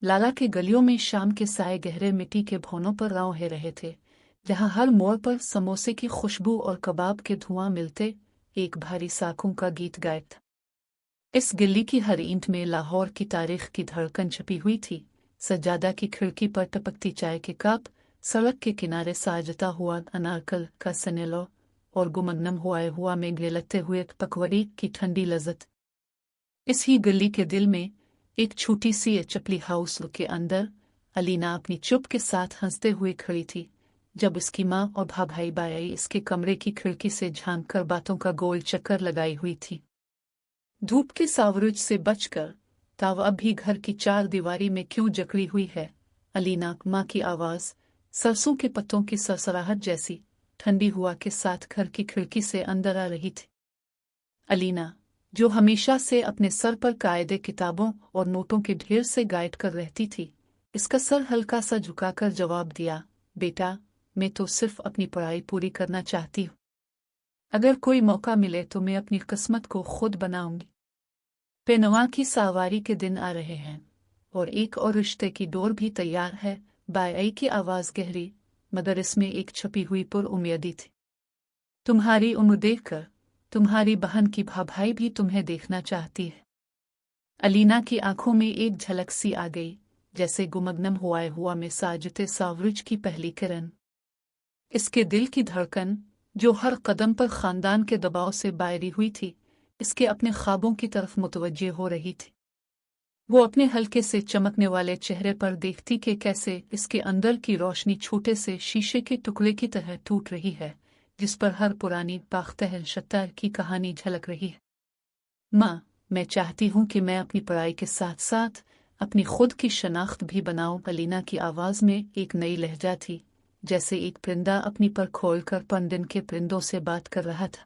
लाला के गलियों में शाम के साए गहरे मिट्टी के भवनों पर रौंदे रहे थे, जहां हर मोड़ पर समोसे की खुशबू और कबाब के धुआं मिलते एक भारी साखों का गीत गायब था। इस गली की हर ईंट में लाहौर की तारीख की धड़कन छपी हुई थी। सज्जादा की खिड़की पर टपकती चाय के कप, सड़क के किनारे साजता हुआ अनारकल का सनेलो और गुमगनम हुआ में गिलते हुए पकवड़ी की ठंडी लज्जत। इस ही गली के दिल में एक छोटी सी चपली हाउस के अंदर अलीना अपनी चुप के साथ हंसते हुए खड़ी थी, जब उसकी माँ और भाई बाई इसके कमरे की खिड़की से झांक कर बातों का गोल चक्कर लगाई हुई थी। धूप के सावरुज से बचकर, ताव अब भी घर की चार दीवारी में क्यों जकड़ी हुई है? अलीना माँ की आवाज सरसों के पत्तों की सरसराहट जैसी ठंडी हुआ के साथ घर की खिड़की से अंदर आ रही थी। अलीना, जो हमेशा से अपने सर पर कायदे किताबों और नोटों के ढेर से गाइड कर रहती थी, इसका सर हल्का सा झुकाकर जवाब दिया, बेटा, मैं तो सिर्फ अपनी पढ़ाई पूरी करना चाहती हूँ। अगर कोई मौका मिले तो मैं अपनी किस्मत को खुद बनाऊंगी। पेनवा की सावारी के दिन आ रहे हैं और एक और रिश्ते की डोर भी तैयार है। बाई की आवाज गहरी मगर इसमें एक छपी हुई पुरउम्मीदी थी। तुम्हारी उम्र देखकर तुम्हारी बहन की भाई भी तुम्हें देखना चाहती है। अलीना की आंखों में एक झलक सी आ गई, जैसे गुमगनम हुआ में साजते सावरुज की पहली किरण। इसके दिल की धड़कन, जो हर कदम पर खानदान के दबाव से बायरी हुई थी, इसके अपने ख्वाबों की तरफ मुतवज्जे हो रही थी। वो अपने हल्के से चमकने वाले चेहरे पर देखती कि कैसे इसके अंदर की रोशनी छोटे से शीशे के टुकड़े की तरह टूट रही है, जिस पर हर पुरानी बाख्तहल शत्तर की कहानी झलक रही है। माँ, मैं चाहती हूँ कि मैं अपनी पढ़ाई के साथ साथ अपनी खुद की शनाख्त भी बनाऊं। अलीना की आवाज में एक नई लहजा थी, जैसे एक परिंदा अपनी पर खोलकर पंदिन के परिंदों से बात कर रहा था।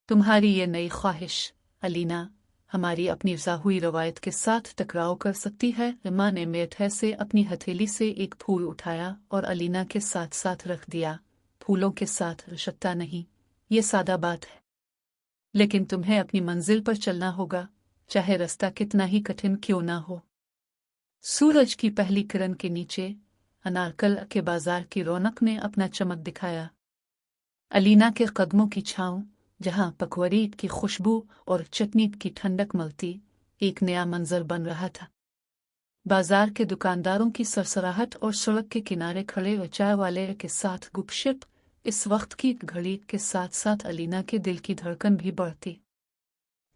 तुम्हारी ये नई ख्वाहिश, अलीना, हमारी अपनी वज़ा हुई रवायत के साथ टकराव कर सकती है। माँ ने मेठे से अपनी हथेली से एक फूल उठाया और अलीना के साथ साथ रख दिया। फूलों के साथ रिश्ता नहीं, ये सादा बात है, लेकिन तुम्हें अपनी मंजिल पर चलना होगा, चाहे रास्ता कितना ही कठिन क्यों ना हो। सूरज की पहली किरण के नीचे अनारकल के बाजार की रौनक ने अपना चमक दिखाया। अलीना के कदमों की छांव, जहां पकवड़ी की खुशबू और चटनी की ठंडक मलती, एक नया मंजर बन रहा था। बाजार के दुकानदारों की सरसराहट और सड़क के किनारे खड़े चाय वाले के साथ गुपशप, इस वक्त की घड़ी के साथ साथ अलीना के दिल की धड़कन भी बढ़ती।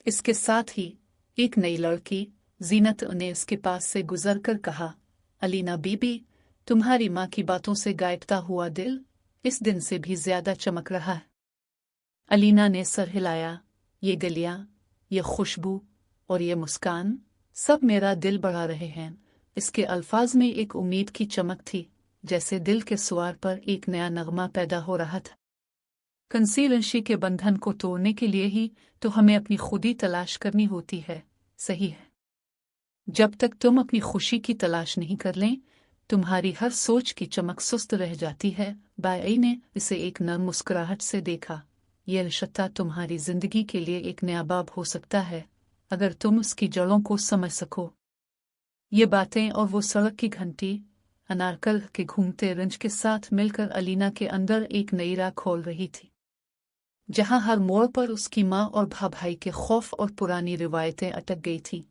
इसके साथ ही एक नई लड़की जीनत ने उसके पास से गुजरकर कहा, अलीना बीबी, तुम्हारी माँ की बातों से गायबता हुआ दिल इस दिन से भी ज्यादा चमक रहा है। अलीना ने सर हिलाया, ये गलियां, ये खुशबू और ये मुस्कान, सब मेरा दिल बढ़ा रहे हैं। इसके अल्फाज में एक उम्मीद की चमक थी, जैसे दिल के सुआर पर एक नया नगमा पैदा हो रहा था। कंसीलंशी के बंधन को तोड़ने के लिए ही तो हमें अपनी खुदी तलाश करनी होती है, सही है। जब तक तुम अपनी खुशी की तलाश नहीं कर लें, तुम्हारी हर सोच की चमक सुस्त रह जाती है। बाई ने इसे एक नर्म मुस्कुराहट से देखा। यह रिश्ता तुम्हारी जिंदगी के लिए एक नया बाब हो सकता है, अगर तुम उसकी जड़ों को समझ सको। ये बातें और वो सड़क की घंटी अनारकल के घूमते रंज के साथ मिलकर अलीना के अंदर एक नई राह खोल रही थी, जहां हर मोड़ पर उसकी माँ और भाई के खौफ और पुरानी रिवायतें अटक गई थीं।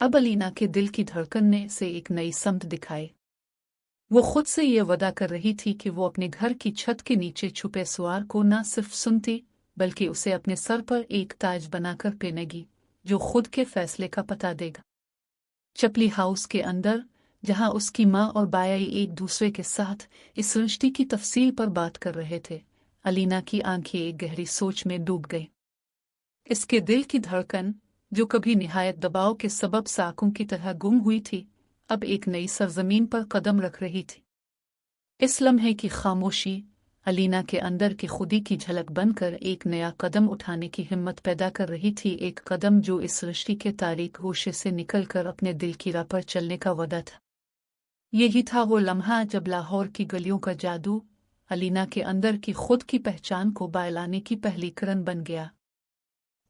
अब अलीना के दिल की धड़कन ने से एक नई समत दिखाई। वो खुद से ये वादा कर रही थी कि वो अपने घर की छत के नीचे छुपे सुआर को न सिर्फ सुनती, बल्कि उसे अपने सर पर एक ताज बनाकर पहनेगी, जो खुद के फैसले का पता देगा। चपली हाउस के अंदर, जहां उसकी माँ और बाई एक दूसरे के साथ इस रिश्ते की तफसील पर बात कर रहे थे, अलीना की आंखें एक गहरी सोच में डूब गईं। इसके दिल की धड़कन, जो कभी निहायत दबाव के सबब साकों की तरह गुम हुई थी, अब एक नई सरजमीन पर कदम रख रही थी। इस लम्हे की खामोशी अलीना के अंदर की खुदी की झलक बनकर एक नया कदम उठाने की हिम्मत पैदा कर रही थी, एक कदम जो इस रिश्ते के तारीक होशे से निकलकर अपने दिल की राह पर चलने का वादा था। यही था वो लम्हा जब लाहौर की गलियों का जादू अलीना के अंदर की खुद की पहचान को बायलाने की पहली किरण बन गया।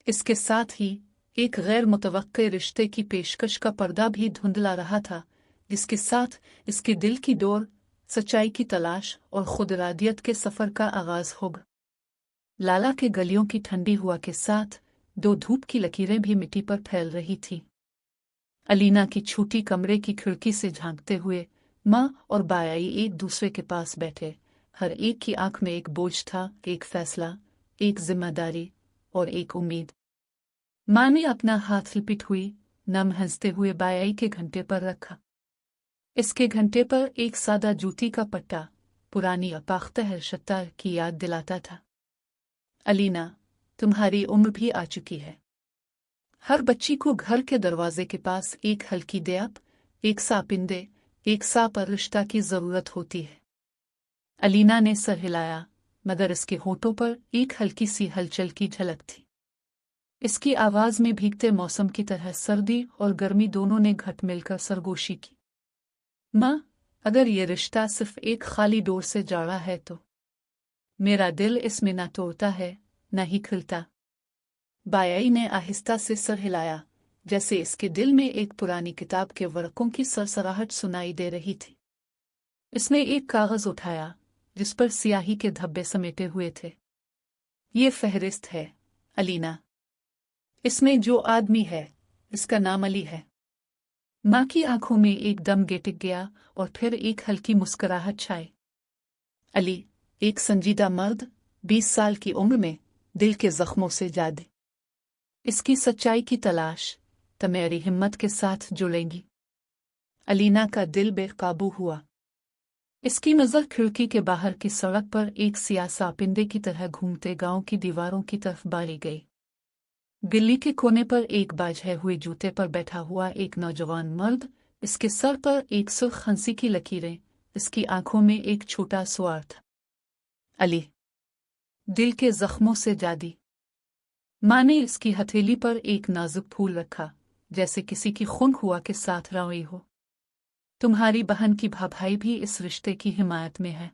इसके साथ ही एक गैर मुतवक्के रिश्ते की पेशकश का पर्दा भी धुंधला रहा था, जिसके साथ इसके दिल की डोर, सच्चाई की तलाश और खुदरादियत के सफ़र का आगाज होगा। लाला के गलियों की ठंडी हवा के साथ दो धूप की लकीरें भी मिट्टी पर फैल रही थीं। अलीना की छोटी कमरे की खिड़की से झांकते हुए माँ और बायाई एक दूसरे के पास बैठे, हर एक की आंख में एक बोझ था, एक फैसला, एक जिम्मेदारी और एक उम्मीद। माँ ने अपना हाथ लिपिट हुई नम हंसते हुए बायाई के घंटे पर रखा। इसके घंटे पर एक सादा जूती का पट्टा पुरानी अपाख्ता हर्षता की याद दिलाता था। अलीना, तुम्हारी उम्र भी आ चुकी है। हर बच्ची को घर के दरवाजे के पास एक हल्की दयाप, एक सापिंदे, एक सा पर रिश्ता की जरूरत होती है। अलीना ने सर हिलाया, मगर इसके होठों पर एक हल्की सी हलचल की झलक थी। इसकी आवाज में भीगते मौसम की तरह सर्दी और गर्मी दोनों ने घट मिलकर सरगोशी की। माँ, अगर ये रिश्ता सिर्फ एक खाली डोर से जुड़ा है तो मेरा दिल इसमें न तोड़ता है न ही खिलता। बायाई ने आहिस्ता से सर हिलाया, जैसे इसके दिल में एक पुरानी किताब के वर्कों की सरसराहट सुनाई दे रही थी। इसने एक कागज उठाया जिस पर स्याही के धब्बे समेटे हुए थे। ये फहरिस्त है, अलीना। इसमें जो आदमी है, इसका नाम अली है। माँ की आंखों में एक दम टिक गया और फिर एक हल्की मुस्कुराहट छाई। अली, एक संजीदा मर्द, 20 साल की उम्र में, दिल के जख्मों से जादे। इसकी सच्चाई की तलाश तुम्हारी हिम्मत के साथ जुड़ेगी। अलीना का दिल बेकाबू हुआ। इसकी नज़र खिड़की के बाहर की सड़क पर एक सियाह सापिंदे की तरह घूमते गांव की दीवारों की तरफ बारी गई। गिल्ली के कोने पर एक बाझे हुए जूते पर बैठा हुआ एक नौजवान मर्द, इसके सर पर एक सुर्ख हंसी की लकीरें, इसकी आंखों में एक छोटा स्वार्थ। अली, दिल के जख्मों से जादी। माँ ने इसकी हथेली पर एक नाजुक फूल रखा, जैसे किसी की खून हुआ के साथ रोई हो। तुम्हारी बहन की भाई भी इस रिश्ते की हिमायत में है।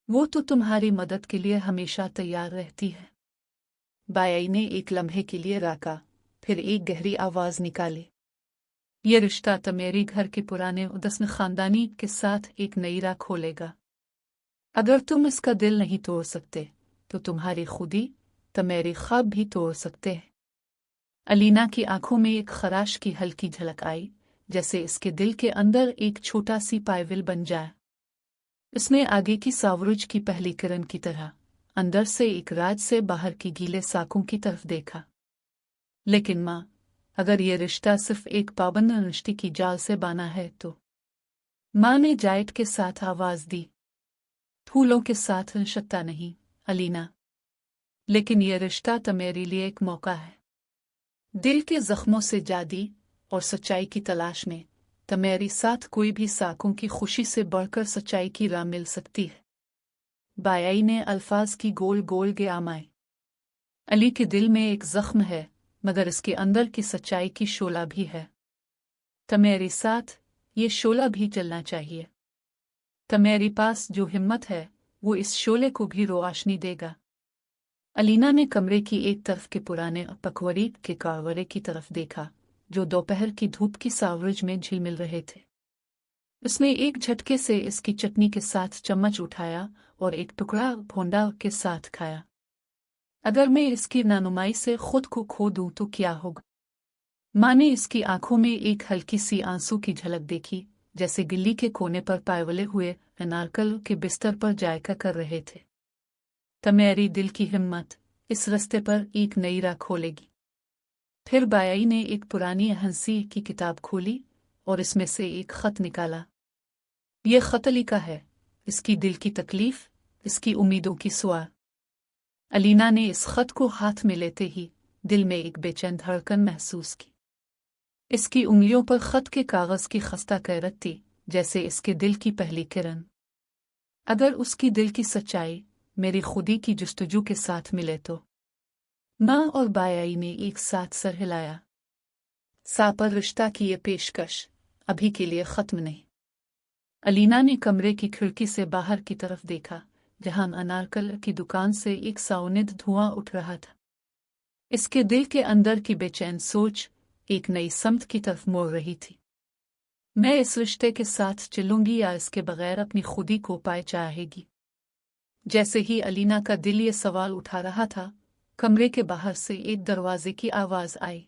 वो तो तुम्हारी मदद के लिए हमेशा तैयार रहती है। बायाई ने एक लम्हे के लिए राका, फिर एक गहरी आवाज निकाली। ये रिश्ता तुम्हारी घर के पुराने उदस्न खानदानी के साथ एक नई राह खोलेगा। अगर तुम इसका दिल नहीं तोड़ सकते तो तुम्हारी खुदी तुम्हारी ख्वाब भी तोड़ सकते हैं। अलीना की आंखों में एक खराश की हल्की झलक आई, जैसे इसके दिल के अंदर एक छोटा सी पायविल बन जाए। इसने आगे की सावरुज की पहली किरण की तरह अंदर से एक राज से बाहर की गीले साकों की तरफ देखा। लेकिन माँ, अगर ये रिश्ता सिर्फ एक पाबंद रिश्ते की जाल से बना है तो। माँ ने जायट के साथ आवाज दी, फूलों के साथ रिश्ता नहीं, अलीना। लेकिन यह रिश्ता तुम्हारे लिए एक मौका है। दिल के जख्मों से जादी और सच्चाई की तलाश में तुम्हारी साथ कोई भी साकों की खुशी से बढ़कर सच्चाई की राह मिल सकती है। बायाई ने अल्फाज की गोल गोल गे आमाए। अली के दिल में एक जख्म है, मगर इसके अंदर की सच्चाई की शोला भी है। तुम्हारे साथ ये शोला भी चलना चाहिए। तुम्हारे पास जो हिम्मत है वो इस शोले को भी रोशनी देगा। अलीना ने कमरे की एक तरफ के पुराने पकवरी के कावरे की तरफ देखा, जो दोपहर की धूप की सावरज में झिलमिल रहे थे। उसने एक झटके से इसकी चटनी के साथ चम्मच उठाया और एक टुकड़ा भोंडा के साथ खाया। अगर मैं इसकी नानुमाई से खुद को खो दूं तो क्या होगा? माँ ने इसकी आंखों में एक हल्की सी आंसू की झलक देखी, जैसे गिल्ली के कोने पर पायवले हुए अनारकल के बिस्तर पर जायका कर रहे थे। तुम्हारी दिल की हिम्मत इस रास्ते पर एक नई राह खोलेगी। फिर बायाई ने एक पुरानी हंसी की किताब खोली और इसमें से एक खत निकाला। यह खत अली का है, इसकी दिल की तकलीफ, इसकी उम्मीदों की सुआ। अलीना ने इस खत को हाथ में लेते ही दिल में एक बेचैन धड़कन महसूस की। इसकी उंगलियों पर खत के कागज की खस्ता कैरत थी, जैसे इसके दिल की पहली किरण। अगर उसकी दिल की सच्चाई मेरी खुदी की जुस्तजू के साथ मिले तो। माँ और बायाई ने एक साथ सर हिलाया। सापर रिश्ता की ये पेशकश अभी के लिए खत्म नहीं। अलीना ने कमरे की खिड़की से बाहर की तरफ देखा, जहां अनारकल की दुकान से एक साउनिद धुआं उठ रहा था। इसके दिल के अंदर की बेचैन सोच एक नई समत की तरफ मोड़ रही थी। मैं इस रिश्ते के साथ चलूंगी या इसके बगैर अपनी खुदी को पाए चाहेगी। जैसे ही अलीना का दिल ये सवाल उठा रहा था, कमरे के बाहर से एक दरवाजे की आवाज आई।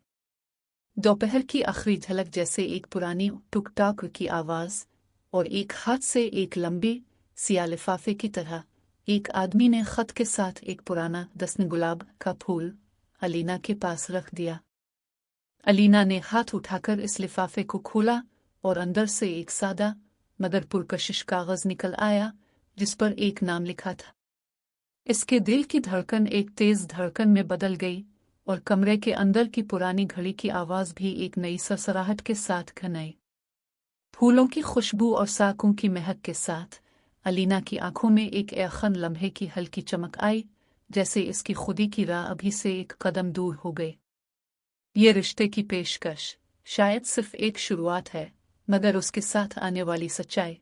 दोपहर की आखिरी झलक जैसे एक पुरानी टुक टाक की आवाज, और एक हाथ से एक लंबी सिया लिफाफे की तरह एक आदमी ने खत के साथ एक पुराना दस्न गुलाब का फूल अलीना के पास रख दिया। अलीना ने हाथ उठाकर इस लिफाफे को खोला और अंदर से एक सादा मगर पुरकशिश कागज निकल आया जिस पर एक नाम लिखा था। इसके दिल की धड़कन एक तेज धड़कन में बदल गई और कमरे के अंदर की पुरानी घड़ी की आवाज भी एक नई सरसराहट के साथ घनाई। फूलों की खुशबू और साकों की महक के साथ अलीना की आंखों में एक ऐखन लम्हे की हल्की चमक आई, जैसे इसकी खुदी की राह अभी से एक कदम दूर हो गई। ये रिश्ते की पेशकश शायद सिर्फ एक शुरुआत है, मगर उसके साथ आने वाली सच्चाई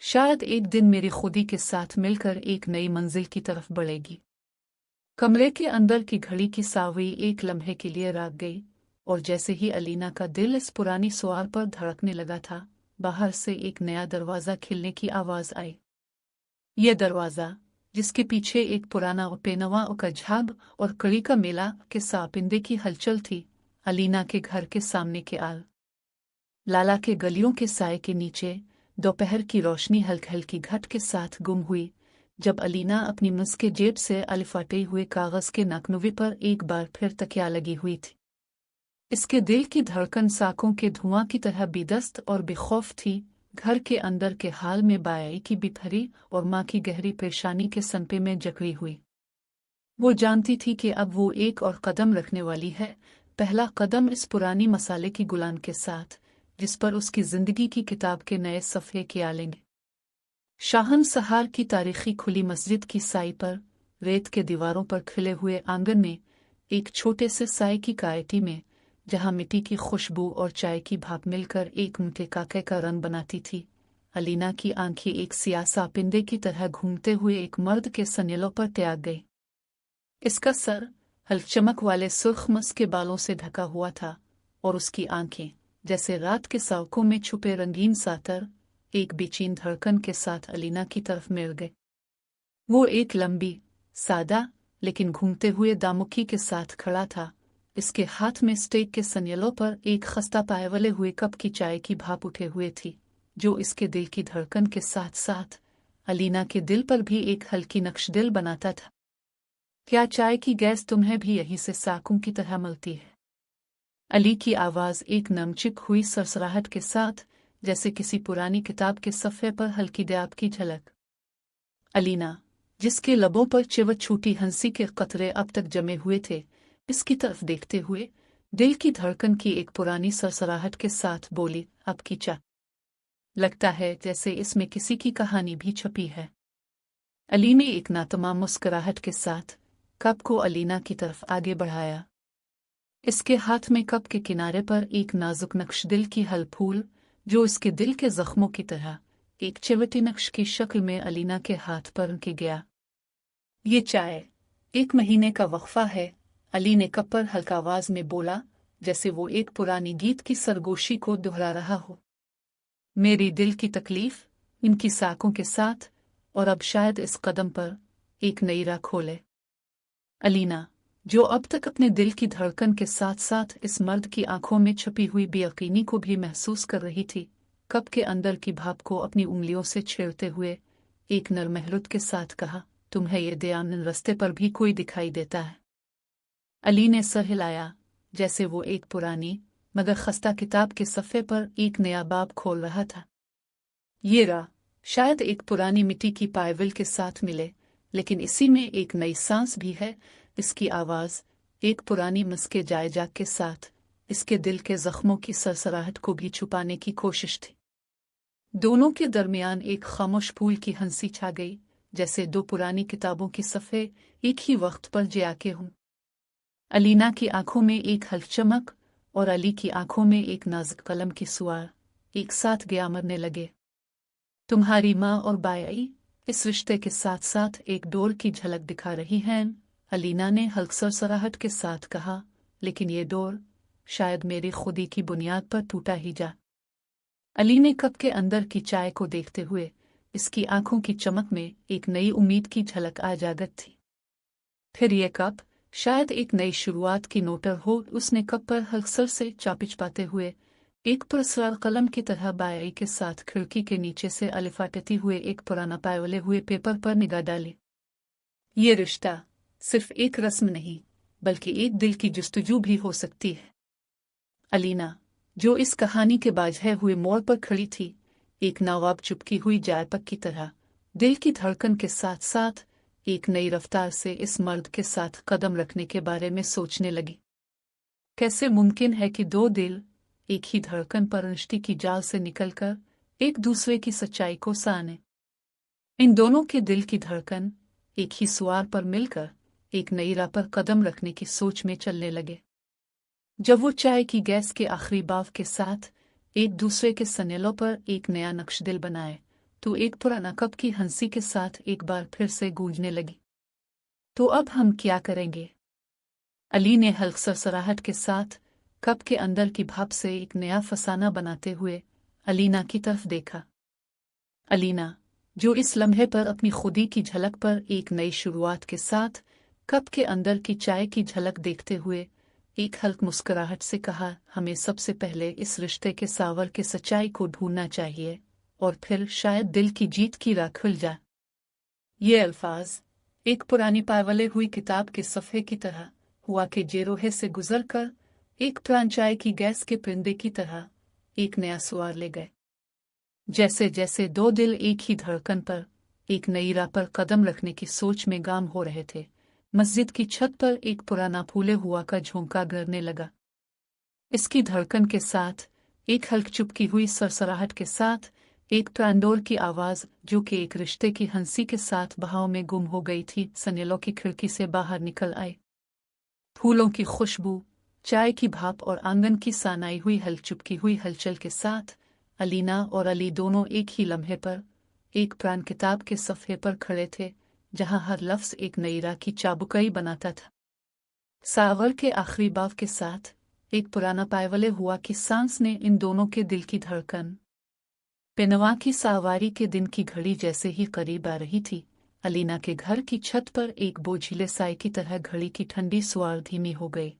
शायद एक दिन मेरी खुदी के साथ मिलकर एक नई मंजिल की तरफ बढ़ेगी। कमरे के अंदर की घड़ी की सावई एक लम्हे के लिए राग गई, और जैसे ही अलीना का दिल इस पुरानी सुआर पर धड़कने लगा था, बाहर से एक नया दरवाज़ा खिलने की आवाज़ आई। यह दरवाज़ा, जिसके पीछे एक पुराना पेनवा का झाग और कड़ी का मेला के सापिंदे की हलचल थी, अलीना के घर के सामने के आल लाला के गलियों के साए के नीचे दोपहर की रोशनी हल्की हल्की घट के साथ गुम हुई, जब अलीना अपनी मुझ के जेब से अलिफाटे हुए कागज के नकनुवे पर एक बार फिर तकिया लगी हुई थी। इसके दिल की धड़कन साकों के धुआं की तरह बेदस्त और बेखौफ थी। घर के अंदर के हाल में बाई की बिफरी और माँ की गहरी परेशानी के सनपे में जकड़ी हुई। वो जानती थी कि अब वो एक और कदम रखने वाली है, पहला कदम इस पुरानी मसाले की गुलाम के साथ, जिस पर उसकी जिंदगी की किताब के नए सफ़े किया लेंगे। शाहन सहार की तारीखी खुली मस्जिद की साई पर, रेत के दीवारों पर खिले हुए आंगन में, एक छोटे से साई की कायटी में, जहाँ मिट्टी की खुशबू और चाय की भाप मिलकर एक मुठे काके का रंग बनाती थी, अलीना की आंखें एक सियासा पिंदे की तरह घूमते हुए एक मर्द के सनेलों पर त्याग गई। इसका सर हल्क चमक वाले सुर्ख मस के बालों से ढका हुआ था, और उसकी आंखें जैसे रात के सावकों में छुपे रंगीन सातर एक बेचैन धड़कन के साथ अलीना की तरफ मिल गए। वो एक लंबी, सादा लेकिन घूमते हुए दामुखी के साथ खड़ा था। इसके हाथ में स्टेक के सनेलों पर एक खस्ता पाए वाले हुए कप की चाय की भाप उठे हुए थी, जो इसके दिल की धड़कन के साथ साथ अलीना के दिल पर भी एक हल्की नक्शदिल बनाता था। क्या चाय की गैस तुम्हें भी यहीं से साकों की तरह मिलती है? अली की आवाज़ एक नमचिक हुई सरसराहट के साथ, जैसे किसी पुरानी किताब के सफ़े पर हल्की दयाब की झलक। अलीना, जिसके लबों पर चिवट छूटी हंसी के कतरे अब तक जमे हुए थे, इसकी तरफ देखते हुए दिल की धड़कन की एक पुरानी सरसराहट के साथ बोली, अब की चा। लगता है जैसे इसमें किसी की कहानी भी छपी है। अली ने एक नातमाम मुस्कुराहट के साथ कप को अलीना की तरफ आगे बढ़ाया। इसके हाथ में कप के किनारे पर एक नाजुक नक्शदिल की हल फूल, जो इसके दिल के जख्मों की तरह एक चिवटी नक्श की शक्ल में अलीना के हाथ पर उनके गया। ये चाय 1 महीने का वक्फा है, अली ने कप पर हल्का आवाज में बोला, जैसे वो एक पुरानी गीत की सरगोशी को दोहरा रहा हो। मेरी दिल की तकलीफ इनकी साकों के साथ, और अब शायद इस कदम पर एक नई राह खोले। अलीना, जो अब तक अपने दिल की धड़कन के साथ साथ इस मर्द की आंखों में छुपी हुई बेयकीनी को भी महसूस कर रही थी, कप के अंदर की भाप को अपनी उंगलियों से छेड़ते हुए एक नरम मेहरुत के साथ कहा, तुम्हें ये दयानंद रास्ते पर भी कोई दिखाई देता है? अली ने सर हिलाया, जैसे वो एक पुरानी मगर खस्ता किताब के सफ़े पर एक नया बाब खोल रहा था। ये राह शायद एक पुरानी मिट्टी की पायविल के साथ मिले, लेकिन इसी में एक नई सांस भी है। इसकी आवाज़ एक पुरानी मस्के जायजाग के साथ इसके दिल के जख्मों की सरसराहट को भी छुपाने की कोशिश थी। दोनों के दरमियान एक खामोश फूल की हंसी छा गई, जैसे 2 पुरानी किताबों के सफ़े एक ही वक्त पर जियाके हों। अलीना की आंखों में एक हल्की चमक और अली की आंखों में एक नाजुक कलम की सुआर एक साथ गया मरने लगे। तुम्हारी माँ और बाई इस रिश्ते के साथ साथ एक डोर की झलक दिखा रही हैं, अलीना ने हल्की सरसराहट के साथ कहा, लेकिन ये डोर शायद मेरी खुदी की बुनियाद पर टूटा ही जा। अली ने कप के अंदर की चाय को देखते हुए इसकी आंखों की चमक में एक नई उम्मीद की झलक आ जागत थी। फिर ये कप शायद एक नई शुरुआत की नोटर हो। उसने कप पर हल्सर से चापिचपाते हुए एक पुरस्कार कलम की तरह बाई के साथ खिड़की के नीचे से अलिफाटती हुए एक पुराना पायवले हुए पेपर पर निगाह डाली। ये रिश्ता सिर्फ एक रस्म नहीं बल्कि एक दिल की जुस्तजू भी हो सकती है। अलीना, जो इस कहानी के बाझे हुए मोड़ पर खड़ी थी, एक नवाब चुपकी हुई जायपक की तरह दिल की धड़कन के साथ साथ एक नई रफ्तार से इस मर्द के साथ कदम रखने के बारे में सोचने लगी। कैसे मुमकिन है कि दो दिल एक ही धड़कन पर रिश्ते की जाल से निकलकर एक दूसरे की सच्चाई को साने। इन दोनों के दिल की धड़कन एक ही सुआर पर मिलकर एक नई राह पर कदम रखने की सोच में चलने लगे। जब वो चाय की गैस के आखिरी बाव के साथ एक दूसरे के सनेलों पर एक नया नक्शदिल बनाए तो एक पुराना कप की हंसी के साथ एक बार फिर से गूंजने लगी। तो अब हम क्या करेंगे? अली ने हल्क सरसराहट के साथ कप के अंदर की भाप से एक नया फसाना बनाते हुए अलीना की तरफ देखा। अलीना, जो इस लम्हे पर अपनी खुदी की झलक पर एक नई शुरुआत के साथ कप के अंदर की चाय की झलक देखते हुए एक हल्क मुस्कुराहट से कहा, हमें सबसे पहले इस रिश्ते के सावर के सच्चाई को ढूंढना चाहिए और फिर शायद दिल की जीत की राह खुल जाए। ये अल्फाज एक पुरानी पायवले हुई किताब के सफ़े की तरह हुआ कि जेरोहे से गुजरकर एक पुरान चाय की गैस के परिंदे की तरह एक नया सुआर ले गए। जैसे जैसे दो दिल एक ही धड़कन पर एक नई राह पर कदम रखने की सोच में गाम हो रहे थे, मस्जिद की छत पर एक पुराना फूले हुआ का झोंका गिरने लगा। इसकी धड़कन के साथ एक हल्क चुपकी हुई सरसराहट के साथ एक ट्रांडोर की आवाज़ जो कि एक रिश्ते की हंसी के साथ बहाव में गुम हो गई थी, सनेलों की खिड़की से बाहर निकल आई। फूलों की खुशबू, चाय की भाप और आंगन की सानाई हुई हल्क चुपकी हुई हलचल के साथ अलीना और अली दोनों एक ही लम्हे पर एक पुरान किताब के सफ़े पर खड़े थे जहां हर लफ्ज़ एक नई राह की चाबुकई बनाता था। सावर के आखिरी बाव के साथ एक पुराना पायवले हुआ कि सांस ने इन दोनों के दिल की धड़कन पेनवा की सावारी के दिन की घड़ी जैसे ही करीब आ रही थी। अलीना के घर की छत पर एक बोझिले साए की तरह घड़ी की ठंडी सुआर धीमी हो गई।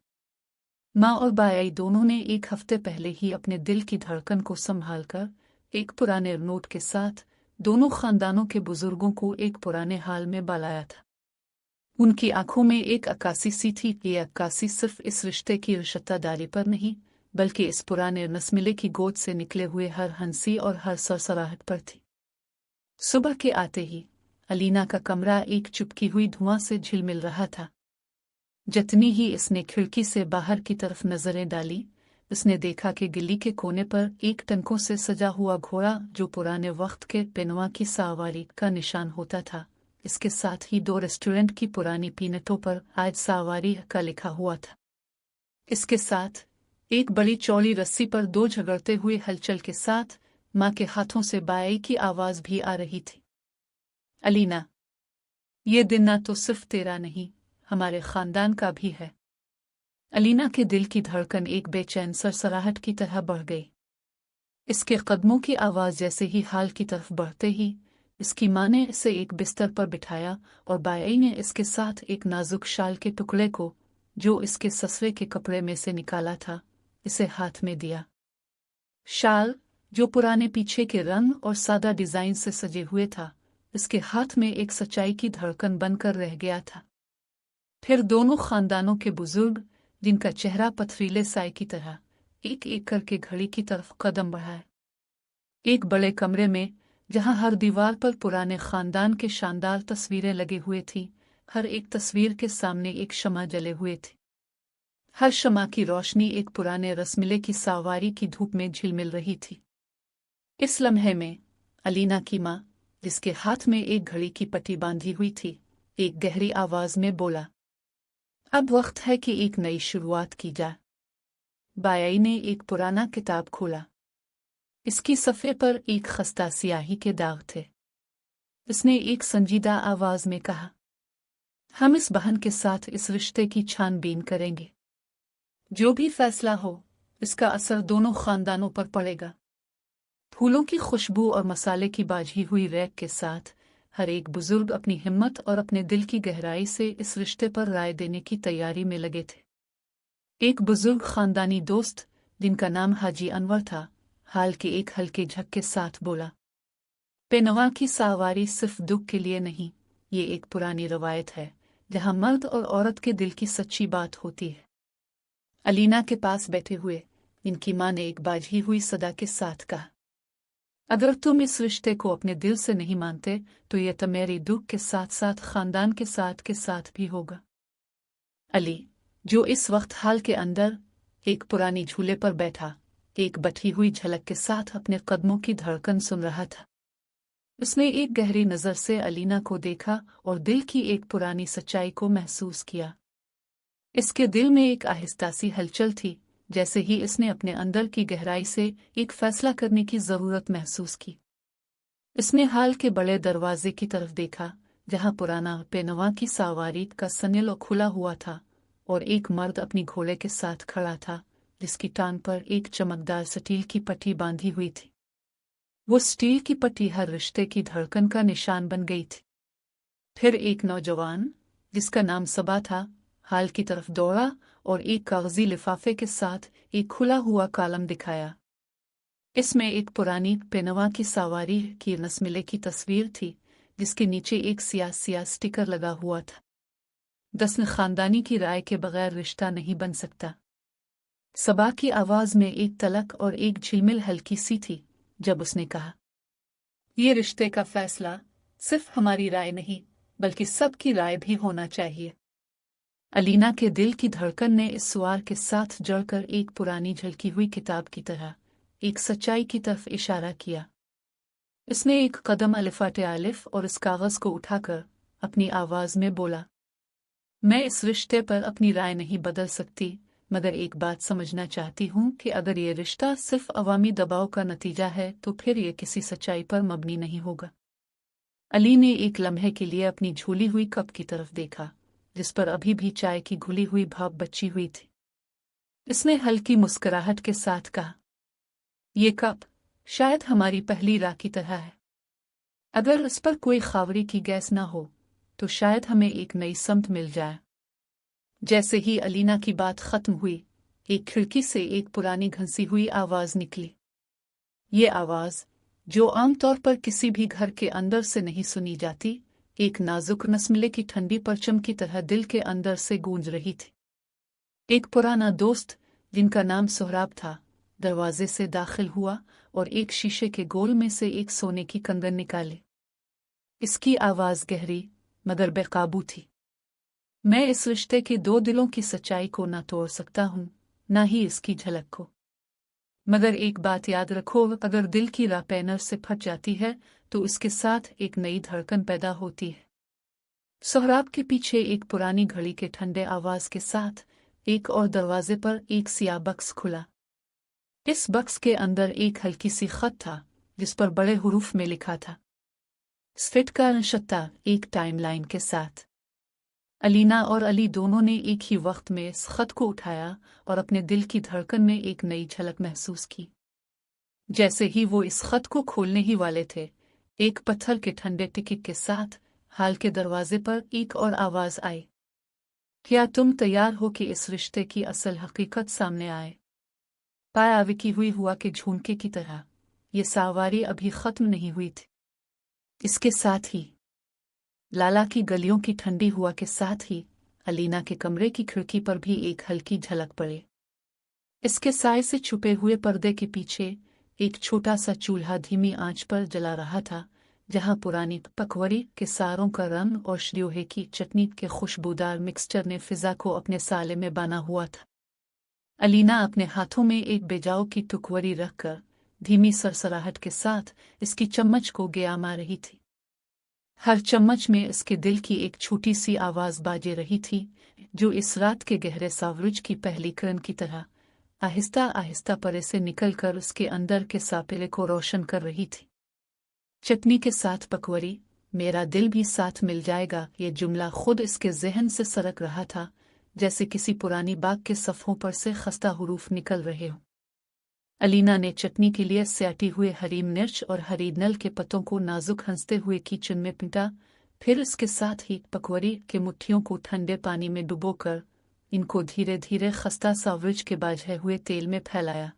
माँ और बाई दोनों ने एक हफ्ते पहले ही अपने दिल की धड़कन को संभालकर एक पुराने नोट के साथ दोनों खानदानों के बुजुर्गों को एक पुराने हाल में बलाया था। उनकी आंखों में एक अक्कासी सी थी कि ये अक्कासी सिर्फ इस रिश्ते की रिश्तेदारी पर नहीं बल्कि इस पुराने नस्मिले की गोद से निकले हुए हर हंसी और हर सरसराहट पर थी। सुबह के आते ही अलीना का कमरा एक चुपकी हुई धुआं से झिलमिल रहा था। जितनी ही इसने खिड़की से बाहर की तरफ नजरें डाली, उसने देखा कि गली के कोने पर एक टंकों से सजा हुआ घोड़ा जो पुराने वक्त के पेनवा की सावारी का निशान होता था, इसके साथ ही दो रेस्टोरेंट की पुरानी पीनटों पर आज सावारी का लिखा हुआ था। इसके साथ एक बड़ी चौड़ी रस्सी पर दो झगड़ते हुए हलचल के साथ माँ के हाथों से बाई की आवाज भी आ रही थी। अलीना, ये दिन ना तो सिर्फ तेरा नहीं हमारे खानदान का भी है। अलीना के दिल की धड़कन एक बेचैन सरसराहट की तरह बढ़ गई। इसके कदमों की आवाज़ जैसे ही हाल की तरफ बढ़ते ही इसकी माँ ने इसे एक बिस्तर पर बिठाया और बाई ने इसके साथ एक नाजुक शाल के टुकड़े को जो इसके ससुरे के कपड़े में से निकाला था इसे हाथ में दिया। शाल जो पुराने पीछे के रंग और सादा डिजाइन से सजे हुए था, इसके हाथ में एक सच्चाई की धड़कन बनकर रह गया था। फिर दोनों खानदानों के बुजुर्ग जिनका चेहरा पथरीले साए की तरह एक एक करके घड़ी की तरफ कदम बढ़ाए। एक बड़े कमरे में जहां हर दीवार पर पुराने खानदान के शानदार तस्वीरें लगी हुई थी, हर एक तस्वीर के सामने एक शमा जले हुए थे। हर शमा की रोशनी एक पुराने रसमिले की सावारी की धूप में झिलमिल रही थी। इस लम्हे में अलीना की माँ, जिसके हाथ में एक घड़ी की पट्टी बांधी हुई थी, एक गहरी आवाज में बोला, अब वक्त है कि एक नई शुरुआत की जाए। बाई ने एक पुराना किताब खोला। इसकी सफ़े पर एक खस्ता स्याही के दाग थे। उसने एक संजीदा आवाज में कहा, हम इस बहन के साथ इस रिश्ते की छानबीन करेंगे। जो भी फैसला हो, इसका असर दोनों खानदानों पर पड़ेगा। फूलों की खुशबू और मसाले की बाझी हुई रैक के साथ हर एक बुजुर्ग अपनी हिम्मत और अपने दिल की गहराई से इस रिश्ते पर राय देने की तैयारी में लगे थे। एक बुजुर्ग खानदानी दोस्त, जिनका नाम हाजी अनवर था, हाल के एक हल्के झक के साथ बोला, पेनवा की सावारी सिर्फ दुख के लिए नहीं, ये एक पुरानी रवायत है जहां मर्द और औरत के दिल की सच्ची बात होती है। अलीना के पास बैठे हुए इनकी मां ने एक बाझी हुई सदा के साथ कहा, अगर तुम इस रिश्ते को अपने दिल से नहीं मानते तो यह तुम्हारी दुख के साथ साथ खानदान के साथ भी होगा। अली, जो इस वक्त हाल के अंदर एक पुरानी झूले पर बैठा एक बटी हुई झलक के साथ अपने कदमों की धड़कन सुन रहा था, उसने एक गहरी नजर से अलीना को देखा और दिल की एक पुरानी सच्चाई को महसूस किया। इसके दिल में एक आहिस्ता सी हलचल थी, जैसे ही इसने अपने अंदर की गहराई से एक फैसला करने की जरूरत महसूस की। इसने हाल के बड़े दरवाजे की तरफ देखा, जहां पुराना पेनवा की सावारी का सनेल खुला हुआ था और एक मर्द अपनी घोड़े के साथ खड़ा था, जिसकी टांग पर एक चमकदार स्टील की पट्टी बांधी हुई थी। वो स्टील की पट्टी हर रिश्ते की धड़कन का निशान बन गई थी। फिर एक नौजवान, जिसका नाम सबा था, हाल की तरफ दौड़ा और एक कागजी लिफाफे के साथ एक खुला हुआ कॉलम दिखाया। इसमें एक पुरानी पेनवा की सवारी की रस्मिले की तस्वीर थी, जिसके नीचे एक सियाह स्टिकर लगा हुआ था, दस्न खानदानी की राय के बगैर रिश्ता नहीं बन सकता। सबा की आवाज में एक तलक और एक झिलमिल हल्की सी थी जब उसने कहा, ये रिश्ते का फैसला सिर्फ हमारी राय नहीं बल्कि सबकी राय भी होना चाहिए। अलीना के दिल की धड़कन ने इस सवाल के साथ जड़कर एक पुरानी झलकी हुई किताब की तरह एक सच्चाई की तरफ इशारा किया। इसने एक कदम अलिफाटे आलिफ और इस कागज को उठाकर अपनी आवाज में बोला, मैं इस रिश्ते पर अपनी राय नहीं बदल सकती, मगर एक बात समझना चाहती हूँ कि अगर ये रिश्ता सिर्फ अवामी दबाव का नतीजा है तो फिर ये किसी सच्चाई पर मबनी नहीं होगा। अली ने एक लम्हे के लिए अपनी झूली हुई कप की तरफ देखा, जिस पर अभी भी चाय की घुली हुई भाप बची हुई थी। इसने हल्की मुस्कुराहट के साथ कहा, ये कप शायद हमारी पहली राह की तरह है। अगर इस पर कोई खावरी की गैस ना हो तो शायद हमें एक नई समत मिल जाए। जैसे ही अलीना की बात खत्म हुई, एक खिड़की से एक पुरानी घंसी हुई आवाज निकली। ये आवाज, जो आमतौर पर किसी भी घर के अंदर से नहीं सुनी जाती, एक नाजुक नस्मिले की ठंडी परचम की तरह दिल के अंदर से गूंज रही थी। एक पुराना दोस्त, जिनका नाम सोहराब था, दरवाजे से दाखिल हुआ और एक शीशे के गोल में से एक सोने की कंगन निकाली। इसकी आवाज गहरी मगर बेकाबू थी। मैं इस रिश्ते के दो दिलों की सच्चाई को ना तोड़ सकता हूँ, ना ही इसकी झलक को, मगर एक बात याद रखो, अगर दिल की राह पैनर से फट जाती है तो इसके साथ एक नई धड़कन पैदा होती है। सोहराब के पीछे एक पुरानी घड़ी के ठंडे आवाज के साथ एक और दरवाजे पर एक सियाह बक्स खुला। इस बक्स के अंदर एक हल्की सी खत था, जिस पर बड़े हुरूफ में लिखा था, स्फिट का नशत्ता, एक टाइमलाइन के साथ। अलीना और अली दोनों ने एक ही वक्त में इस खत को उठाया और अपने दिल की धड़कन में एक नई झलक महसूस की। जैसे ही वो इस खत को खोलने ही वाले थे, एक पत्थर के ठंडे टिकट के साथ हाल के दरवाजे पर एक और आवाज आई, क्या तुम तैयार हो कि इस रिश्ते की असल हकीकत सामने आए? पाया विकी हुई हुआ के झुमके की तरह ये सवारी अभी खत्म नहीं हुई थी। इसके साथ ही लाला की गलियों की ठंडी हुआ के साथ ही अलीना के कमरे की खिड़की पर भी एक हल्की झलक पड़े। इसके साए से छुपे हुए पर्दे के पीछे एक छोटा सा चूल्हा धीमी आंच पर जला रहा था, जहां पुरानी पकवड़ी के सारों का रंग और श्योहे की चटनी के खुशबूदार मिक्सचर ने फिजा को अपने साले में बाना हुआ था। अलीना अपने हाथों में एक बेजाओ की टुकवरी रखकर धीमी सरसराहट के साथ इसकी चम्मच को गियामा रही थी। हर चम्मच में इसके दिल की एक छोटी सी आवाज बाजे रही थी, जो इस रात के गहरे सावरुज की पहली किरण की तरह आहिस्ता आहिस्ता परे से निकलकर उसके अंदर के सापेले को रोशन कर रही थी। चटनी के साथ पकवड़ी, मेरा दिल भी साथ मिल जाएगा, ये जुमला खुद इसके जहन से सरक रहा था, जैसे किसी पुरानी बाग के सफ़ों पर से खस्ता हुरूफ निकल रहे हों। अलीना ने चटनी के लिए स्याटी हुए हरी मिर्च और हरी नल के पत्तों को नाजुक हंसते हुए किचन में पीटा। फिर इसके साथ ही पकवड़ी के मुट्ठियों को ठंडे पानी में डुबोकर इनको धीरे धीरे खस्ता सावरिज के बाझे हुए तेल में फैलाया।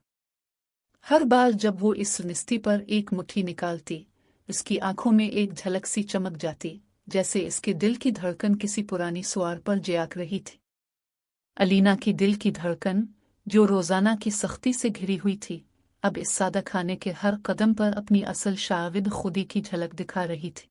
हर बार जब वो इस निस्ती पर एक मुट्ठी निकालती, इसकी आंखों में एक झलक सी चमक जाती, जैसे इसके दिल की धड़कन किसी पुरानी सुआर पर जाग रही थी। अलीना की दिल की धड़कन, जो रोजाना की सख्ती से घिरी हुई थी, अब इस सादा खाने के हर कदम पर अपनी असल शाविद खुदी की झलक दिखा रही थी।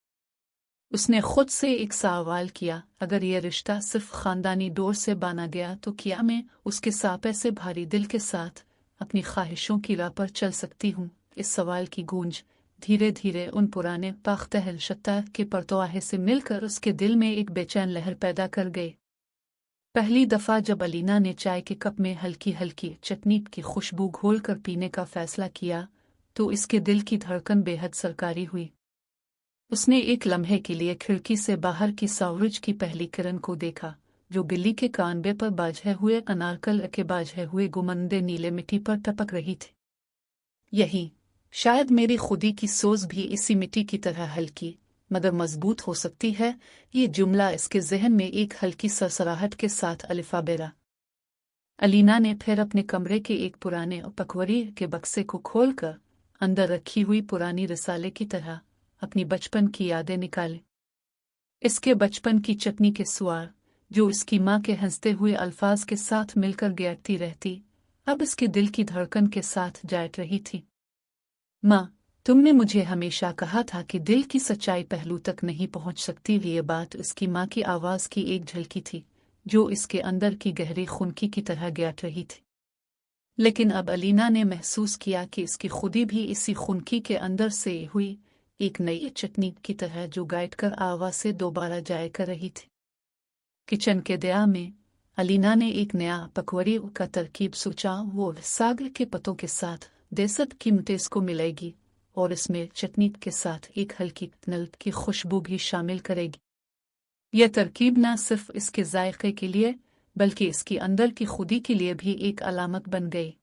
उसने खुद से एक सवाल किया, अगर यह रिश्ता सिर्फ खानदानी डोर से बांधा गया तो क्या मैं उसके साथ ऐसे भारी दिल के साथ अपनी ख्वाहिशों की राह पर चल सकती हूँ? इस सवाल की गूंज धीरे धीरे उन पुराने पाख्तहल शत्ता के परतवाहे से मिलकर उसके दिल में एक बेचैन लहर पैदा कर गई। पहली दफा जब अलीना ने चाय के कप में हल्की हल्की चटनी की खुशबू घोलकर पीने का फैसला किया, तो इसके दिल की धड़कन बेहद सरकारी हुई। उसने एक लम्हे के लिए खिड़की से बाहर की सूरज की पहली किरण को देखा, जो बिल्ली के कानबे पर बाझे हुए अनारकल के बाझे हुए गुमंदे नीले मिट्टी पर टपक रही थी। यही शायद मेरी खुदी की सोच भी इसी मिट्टी की तरह हल्की मगर मजबूत हो सकती है। ये जुमला इसके जहन में एक हल्की सरसराहट के साथ अलिफा बेरा। अलीना ने फिर अपने कमरे के एक पुराने पकवड़ी के बक्से को खोलकर अंदर रखी हुई पुरानी रिसाले की तरह अपनी बचपन की यादें निकाली। इसके बचपन की चटनी के स्वार, जो इसकी माँ के हंसते हुए अल्फाज के साथ मिलकर गैरती रहती, अब इसके दिल की धड़कन के साथ जाट रही थी। माँ, तुमने मुझे हमेशा कहा था कि दिल की सच्चाई पहलू तक नहीं पहुंच सकती। ये बात उसकी माँ की आवाज़ की एक झलकी थी, जो इसके अंदर की गहरी खुनकी की तरह गैट रही थी। लेकिन अब अलीना ने महसूस किया कि इसकी खुदी भी इसी खुनकी के अंदर से हुई एक नई चटनी की तरह जो गाइड कर आवाज़ से दोबारा जाए कर रही थी। किचन के दया में अलीना ने एक नया पकवड़ी का तरकीब सोचा। वो साग के पत्तों के साथ देसत कीमतें इसको मिलेगी और इसमें चटनी के साथ एक हल्की नल की खुशबू भी शामिल करेगी। यह तरकीब न सिर्फ इसके जायके के लिए बल्कि इसकी अंदर की खुदी के लिए भी एक अलामत बन गई।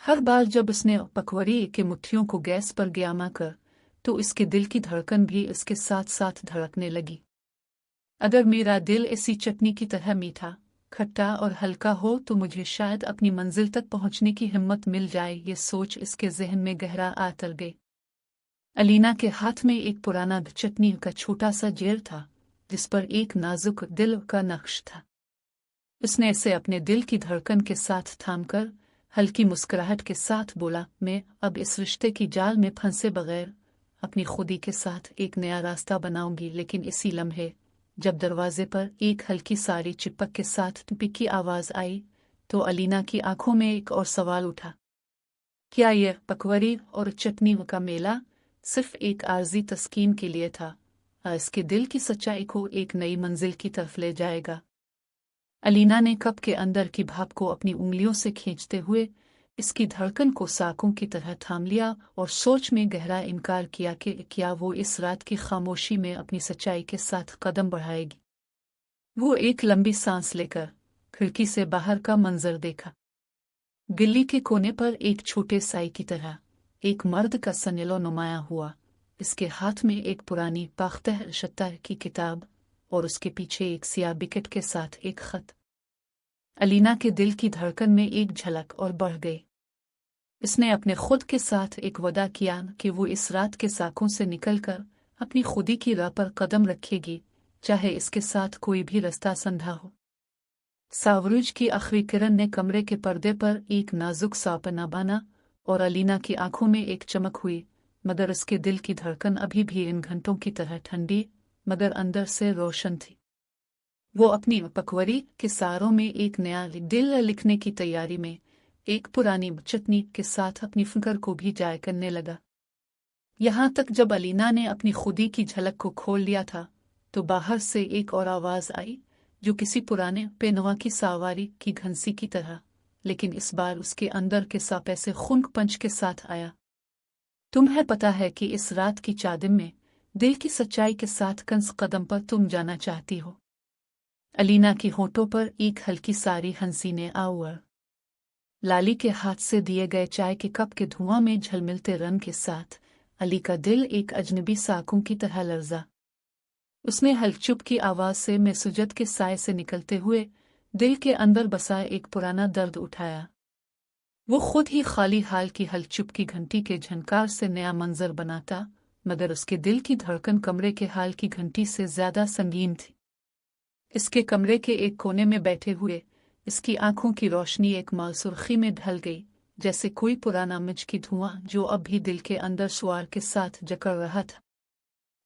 हर बार जब उसने पकवड़ी के मुट्ठियों को गैस पर गियामा कर, तो इसके दिल की धड़कन भी इसके साथ साथ धड़कने लगी। अगर मेरा दिल इसी चटनी की तरह मीठा, खट्टा और हल्का हो तो मुझे शायद अपनी मंजिल तक पहुंचने की हिम्मत मिल जाए। ये सोच इसके जहन में गहरा आतर गई। अलीना के हाथ में एक पुराना चटनी का छोटा सा जेर था, जिस पर एक नाजुक दिल का नक्श था। उसने इसे अपने दिल की धड़कन के साथ थामकर हल्की मुस्कुराहट के साथ बोला, मैं अब इस रिश्ते की जाल में फंसे बगैर अपनी खुदी के साथ एक नया रास्ता बनाऊंगी। लेकिन इसी लम्हे जब दरवाजे पर एक हल्की सारी चिपक के साथ टुपी की आवाज़ आई, तो अलीना की आंखों में एक और सवाल उठा। क्या यह पकवड़ी और चटनी का मेला सिर्फ एक आर्जी तस्कीन के लिए था, इसके दिल की सच्चाई को एक नई मंजिल की तरफ ले जाएगा? अलीना ने कप के अंदर की भाप को अपनी उंगलियों से खींचते हुए इसकी धड़कन को साकों की तरह थाम लिया और सोच में गहरा इनकार किया कि क्या वो इस रात की खामोशी में अपनी सच्चाई के साथ कदम बढ़ाएगी। वो एक लंबी सांस लेकर खिड़की से बाहर का मंजर देखा। गिल्ली के कोने पर एक छोटे साई की तरह एक मर्द का सनेलो नुमाया हुआ, इसके हाथ में एक पुरानी पाख्तह शत्ता की किताब और उसके पीछे एक सियाह बिकेट के साथ एक खत। अलीना के दिल की धड़कन में एक झलक और बढ़ गई। इसने अपने खुद के साथ एक वादा किया कि वो इस रात के साकों से निकलकर अपनी खुदी की राह पर कदम रखेगी, चाहे इसके साथ कोई भी रास्ता संधा हो। सावरुज की आखिरी किरण ने कमरे के पर्दे पर एक नाजुक सापना बाना और अलीना की आंखों में एक चमक हुई, मगर उसके दिल की धड़कन अभी भी इन घंटों की तरह ठंडी मगर अंदर से रोशन थी। वो अपनी पकवड़ी के सारों में एक नया दिल लिखने की तैयारी में एक पुरानी चटनी के साथ अपनी फिक्र को भी जाय करने लगा। यहाँ तक जब अलीना ने अपनी खुदी की झलक को खोल लिया था, तो बाहर से एक और आवाज़ आई, जो किसी पुराने पेनवा की सवारी की घंसी की तरह, लेकिन इस बार उसके अंदर के सापे से खुनक पंच के साथ आया। तुम्हें पता है कि इस रात की चादर में दिल की सच्चाई के साथ कंस कदम पर तुम जाना चाहती हो। अलीना की होठों पर एक हल्की सारी हंसी ने आवर, लाली के हाथ से दिए गए चाय के कप के धुआं में झलमिलते रंग के साथ अली का दिल एक अजनबी साकों की तरह लर्जा। उसने हलचुप की आवाज से मेसुजत के साय से निकलते हुए दिल के अंदर बसा एक पुराना दर्द उठाया। वो खुद ही खाली हाल की हलचुप की घंटी के झनकार से नया मंजर बनाता, मगर उसके दिल की धड़कन कमरे के हाल की घंटी से ज्यादा संगीन थी। इसके कमरे के एक कोने में बैठे हुए इसकी आंखों की रोशनी एक मालसुर्खी में ढल गई, जैसे कोई पुराना मिर्च की धुआं जो अब भी दिल के अंदर सुआर के साथ जकड़ रहा था।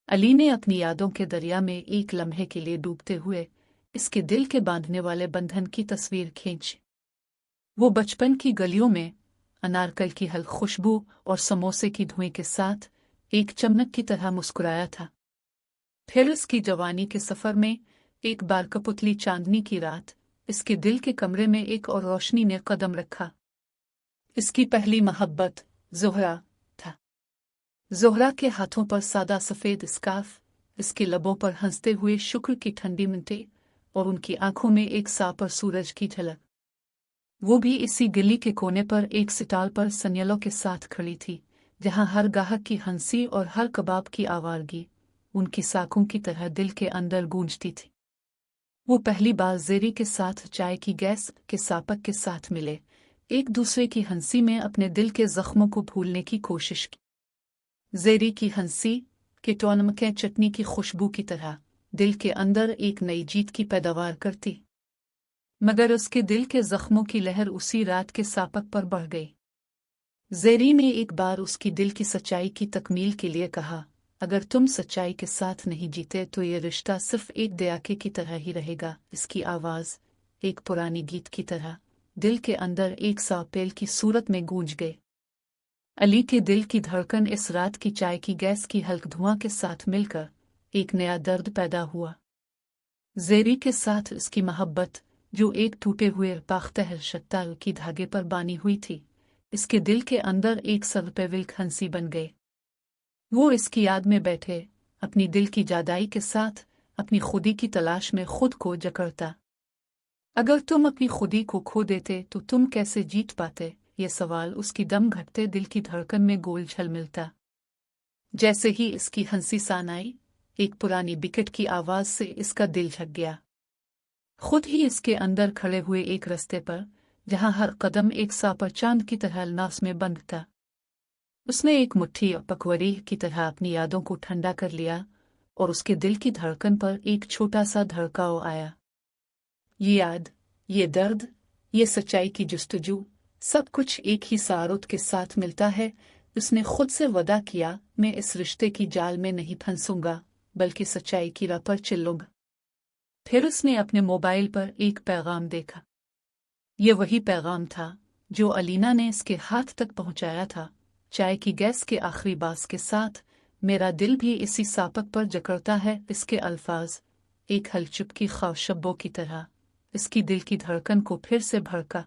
अली ने अपनी यादों के दरिया में एक लम्हे के लिए डूबते हुए इसके दिल के बांधने वाले बंधन की तस्वीर खींची। वो बचपन की गलियों में अनारकल की हल्की खुशबू और समोसे की धुएं के साथ एक चमक की तरह मुस्कुराया था। फिर इसकी जवानी के सफर में एक बार कपुतली चांदनी की रात इसके दिल के कमरे में एक और रोशनी ने कदम रखा। इसकी पहली मोहब्बत ज़ोहरा था। ज़ोहरा के हाथों पर सादा सफ़ेद स्कार्फ, इसके लबों पर हंसते हुए शुक्र की ठंडी मिंटें और उनकी आंखों में एक सापर सूरज की झलक। वो भी इसी गली के कोने पर एक सिटाल पर सन्यलों के साथ खड़ी थी, जहां हर गाहक की हंसी और हर कबाब की आवारगी उनकी साखों की तरह दिल के अंदर गूंजती थी। वो पहली बार ज़ेरी के साथ चाय की गैस के सापक के साथ मिले, एक दूसरे की हंसी में अपने दिल के जख्मों को भूलने की कोशिश की। ज़ेरी की हंसी के टोनमके चटनी की खुशबू की तरह दिल के अंदर एक नई जीत की पैदावार करती, मगर उसके दिल के जख्मों की लहर उसी रात के सापक पर बढ़ गई। ज़ेरी ने एक बार उसकी दिल की सच्चाई की तकमील के लिए कहा, अगर तुम सच्चाई के साथ नहीं जीते तो ये रिश्ता सिर्फ एक दयाके की तरह ही रहेगा। इसकी आवाज़ एक पुरानी गीत की तरह दिल के अंदर एक सापेल की सूरत में गूंज गए। अली के दिल की धड़कन इस रात की चाय की गैस की हल्क धुआं के साथ मिलकर एक नया दर्द पैदा हुआ। ज़ेरी के साथ इसकी मोहब्बत, जो एक टूटे हुए पाख्तह शत्ताल की धागे पर बानी हुई थी, इसके दिल के अंदर एक सरपेविल्क हंसी बन गए। वो इसकी याद में बैठे अपनी दिल की जादाई के साथ अपनी खुदी की तलाश में खुद को जकड़ता। अगर तुम अपनी खुदी को खो देते तो तुम कैसे जीत पाते? ये सवाल उसकी दम घटते दिल की धड़कन में गोल झल मिलता। जैसे ही इसकी हंसी सान आई, एक पुरानी बिकट की आवाज से इसका दिल झक गया। खुद ही इसके अंदर खड़े हुए एक रस्ते पर, जहां हर कदम एक सापर चांद की तरह नास में बंद था, उसने एक मुट्ठी पकवरी की तरह अपनी यादों को ठंडा कर लिया और उसके दिल की धड़कन पर एक छोटा सा धड़काव आया। ये याद, ये दर्द, ये सच्चाई की जुस्तजू, सब कुछ एक ही सारुत के साथ मिलता है। उसने खुद से वदा किया, मैं इस रिश्ते की जाल में नहीं फंसूंगा, बल्कि सच्चाई की राह पर चलूंगा। फिर उसने अपने मोबाइल पर एक पैगाम देखा। ये वही पैगाम था जो अलीना ने इसके हाथ तक पहुंचाया था, चाय की गैस के आखिरी बास के साथ, मेरा दिल भी इसी सापक पर जकड़ता है। इसके अल्फाज एक हलचुप की ख्वाशब्बों की तरह इसकी दिल की धड़कन को फिर से भड़का।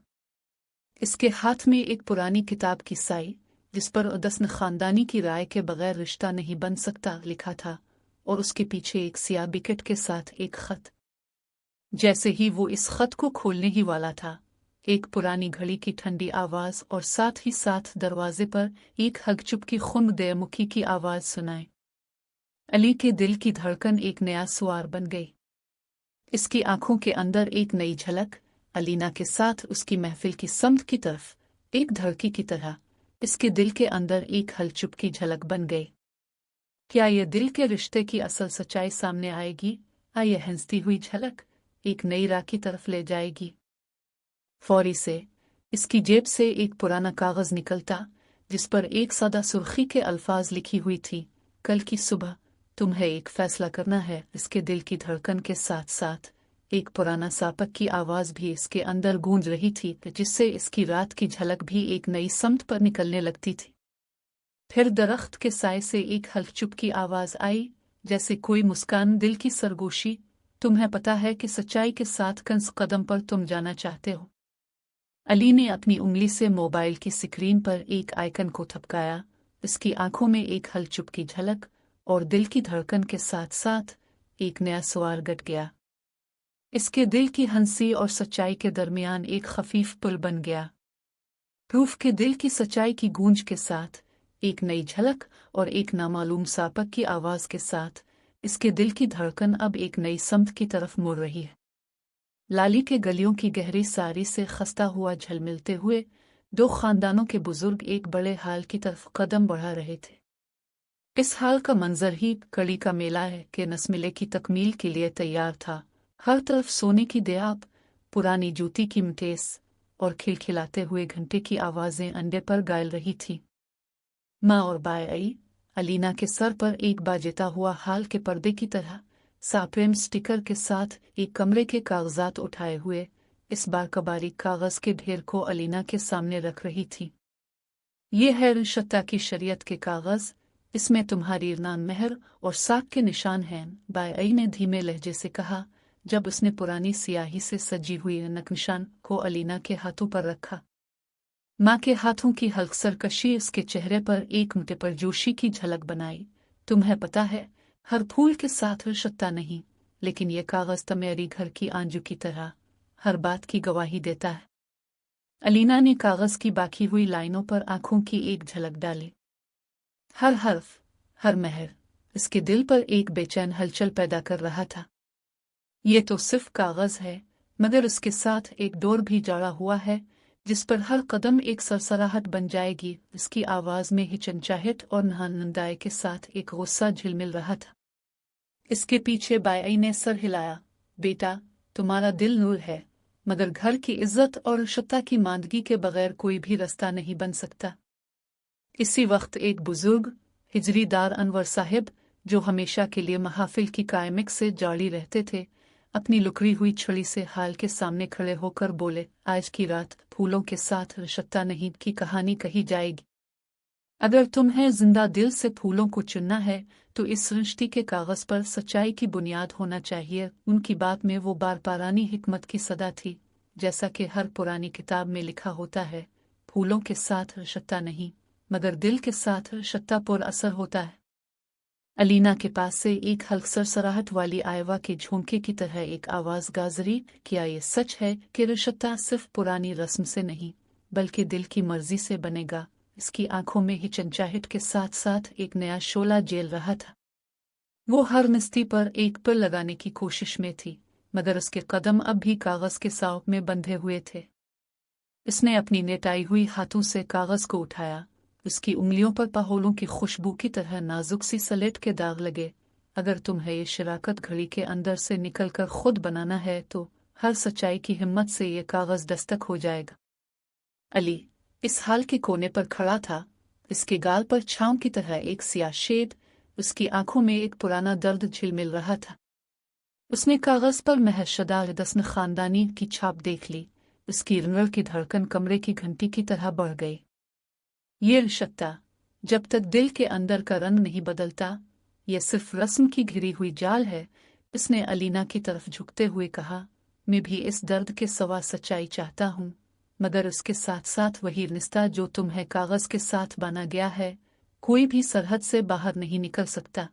इसके हाथ में एक पुरानी किताब की साई, जिस पर उदस्न खानदानी की राय के बगैर रिश्ता नहीं बन सकता, लिखा था, और उसके पीछे एक सियाह बिकेट के साथ एक खत। जैसे ही वो इस खत को खोलने ही वाला था, एक पुरानी घड़ी की ठंडी आवाज और साथ ही साथ दरवाजे पर एक हगचुप की खुमदेमुखी की आवाज सुनाई। अली के दिल की धड़कन एक नया सुआर बन गई। इसकी आंखों के अंदर एक नई झलक, अलीना के साथ उसकी महफिल की समत की तरफ एक धड़की की तरह इसके दिल के अंदर एक हलचुप की झलक बन गई। क्या ये दिल के रिश्ते की असल सच्चाई सामने आएगी? ये हंसती हुई झलक एक नई राह की तरफ ले जाएगी। फौरी से इसकी जेब से एक पुराना कागज निकलता, जिस पर एक सादा सुर्खी के अल्फाज लिखी हुई थी, कल की सुबह तुम्हें एक फैसला करना है। इसके दिल की धड़कन के साथ साथ एक पुराना सापक की आवाज भी इसके अंदर गूंज रही थी, जिससे इसकी रात की झलक भी एक नई समत पर निकलने लगती थी। फिर दरख्त के साय से एक हल्क की आवाज आई, जैसे कोई मुस्कान दिल की सरगोशी, तुम्हें पता है कि सच्चाई के साथ कंस कदम पर तुम जाना चाहते हो। अली ने अपनी उंगली से मोबाइल की स्क्रीन पर एक आइकन को थपकाया। इसकी आंखों में एक हलचुप की झलक और दिल की धड़कन के साथ साथ एक नया सवाल गट गया। इसके दिल की हंसी और सच्चाई के दरमियान एक खफीफ पुल बन गया। प्रूफ के दिल की सच्चाई की गूंज के साथ, एक नई झलक और एक नामालूम सापक की आवाज के साथ, इसके दिल की धड़कन अब एक नई समत की तरफ मुड़ रही है। लाली के गलियों की गहरी सारी से खस्ता हुआ झलमिलते हुए दो खानदानों के बुजुर्ग एक बड़े हाल की तरफ कदम बढ़ा रहे थे। इस हाल का मंजर ही कड़ी का मेला है कि नस्मिले की तकमील के लिए तैयार था। हर तरफ सोने की देआब, पुरानी जूती की मटेस और खिलखिलाते हुए घंटे की आवाजें अंडे पर गायल रही थीं। माँ और बाई अलीना के सर पर एक बाजेता हुआ हाल के पर्दे की तरह साप्रेम स्टिकर के साथ एक कमरे के कागजात उठाए हुए इस बार कबारी कागज के ढेर को अलीना के सामने रख रही थी। ये है रिशता की शरीयत के कागज, इसमें तुम्हारी नाम मेहर और साख के निशान हैं, बाई ने धीमे लहजे से कहा जब उसने पुरानी सियाही से सजी हुई नक्शा को अलीना के हाथों पर रखा। माँ के हाथों की हल्क सरकशी उसके चेहरे पर एक मुतपरजोशी की झलक बनाई। तुम्हें पता है, हर फूल के साथ रिश्ता नहीं, लेकिन ये कागज तो मेरी घर की आंजू की तरह हर बात की गवाही देता है। अलीना ने कागज की बाकी हुई लाइनों पर आंखों की एक झलक डाली। हर हर्फ, हर महर इसके दिल पर एक बेचैन हलचल पैदा कर रहा था। ये तो सिर्फ कागज है, मगर उसके साथ एक डोर भी जड़ा हुआ है जिस पर हर कदम एक सरसराहट बन जाएगी। इसकी आवाज में हिचनचाहट और नहानंदाई के साथ एक गुस्सा झिलमिल रहा था। इसके पीछे बाई ने सर हिलाया। बेटा, तुम्हारा दिल नूर है, मगर घर की इज्जत और शत्ता की मांदगी के बगैर कोई भी रास्ता नहीं बन सकता। इसी वक्त एक बुजुर्ग हिजरीदार अनवर साहिब, जो हमेशा के लिए महाफिल की कायमिक से जारी रहते थे, अपनी लुकड़ी हुई छड़ी से हाल के सामने खड़े होकर बोले, आज की रात फूलों के साथ रिश्ता नहीं की कहानी कही जाएगी। अगर तुम्हें जिंदा दिल से फूलों को चुनना है तो इस रिश्ते के कागज पर सच्चाई की बुनियाद होना चाहिए। उनकी बात में वो बारपारानी हिकमत की सदा थी। जैसा कि हर पुरानी किताब में लिखा होता है, फूलों के साथ रिश्ता नहीं, मगर दिल के साथ रिश्ता पर असर होता है। अलीना के पास से एक हल्क सरसराहट वाली आयवा के झोंके की तरह एक आवाज गाजरी, क्या ये सच है कि रिश्ता सिर्फ पुरानी रस्म से नहीं बल्कि दिल की मर्जी से बनेगा? इसकी आंखों में हिचनचाहट के साथ साथ एक नया शोला जेल रहा था। वो हर निस्ती पर एक पर लगाने की कोशिश में थी, मगर उसके कदम अब भी कागज के सांप में बंधे हुए थे। इसने अपनी नेटाई हुई हाथों से कागज को उठाया। उसकी उंगलियों पर पहोलों की खुशबू की तरह नाजुक सी सलेट के दाग लगे। अगर तुम्हें ये शराकत घड़ी के अंदर से निकलकर खुद बनाना है तो हर सच्चाई की हिम्मत से ये कागज दस्तक हो जाएगा। अली इस हाल के कोने पर खड़ा था। इसके गाल पर छांव की तरह एक सियाह शेड, उसकी आंखों में एक पुराना दर्द झिलमिल रहा था। उसने कागज पर महशदा रस्म खानदानी की छाप देख ली। उसकी रंगल की धड़कन कमरे की घंटी की तरह बढ़ गई। ये रिश्ता, जब तक दिल के अंदर का रंग नहीं बदलता, यह सिर्फ रस्म की घिरी हुई जाल है। इसने अलीना की तरफ झुकते हुए कहा, मैं भी इस दर्द के सवा सच्चाई चाहता हूँ, मगर उसके साथ साथ वही रिश्ता जो तुम्हें कागज के साथ बांधा गया है, कोई भी सरहद से बाहर नहीं निकल सकता।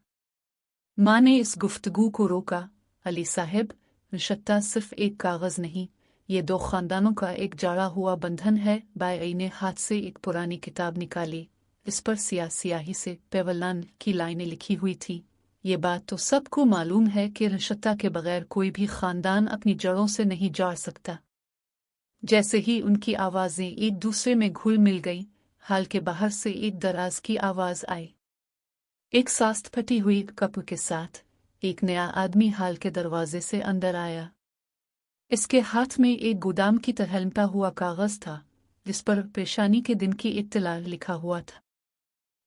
माँ ने इस गुफ्तगू को रोका। अली साहब, रिश्ता सिर्फ एक कागज नहीं, ये दो खानदानों का एक जाड़ा हुआ बंधन है। बाई ने हाथ से एक पुरानी किताब निकाली। इस पर स्याही से पेवलान की लाइनें लिखी हुई थी। ये बात तो सबको मालूम है कि रिश्ता के बगैर कोई भी खानदान अपनी जड़ों से नहीं जा सकता। जैसे ही उनकी आवाजें एक दूसरे में घुल मिल गईं, हाल के बाहर से एक दराज की आवाज आई। एक सास्त फटी हुई कप के साथ एक नया आदमी हाल के दरवाजे से अंदर आया। इसके हाथ में एक गोदाम की तरह लपटा हुआ कागज था, जिस पर पेशानी के दिन की इत्तला लिखा हुआ था।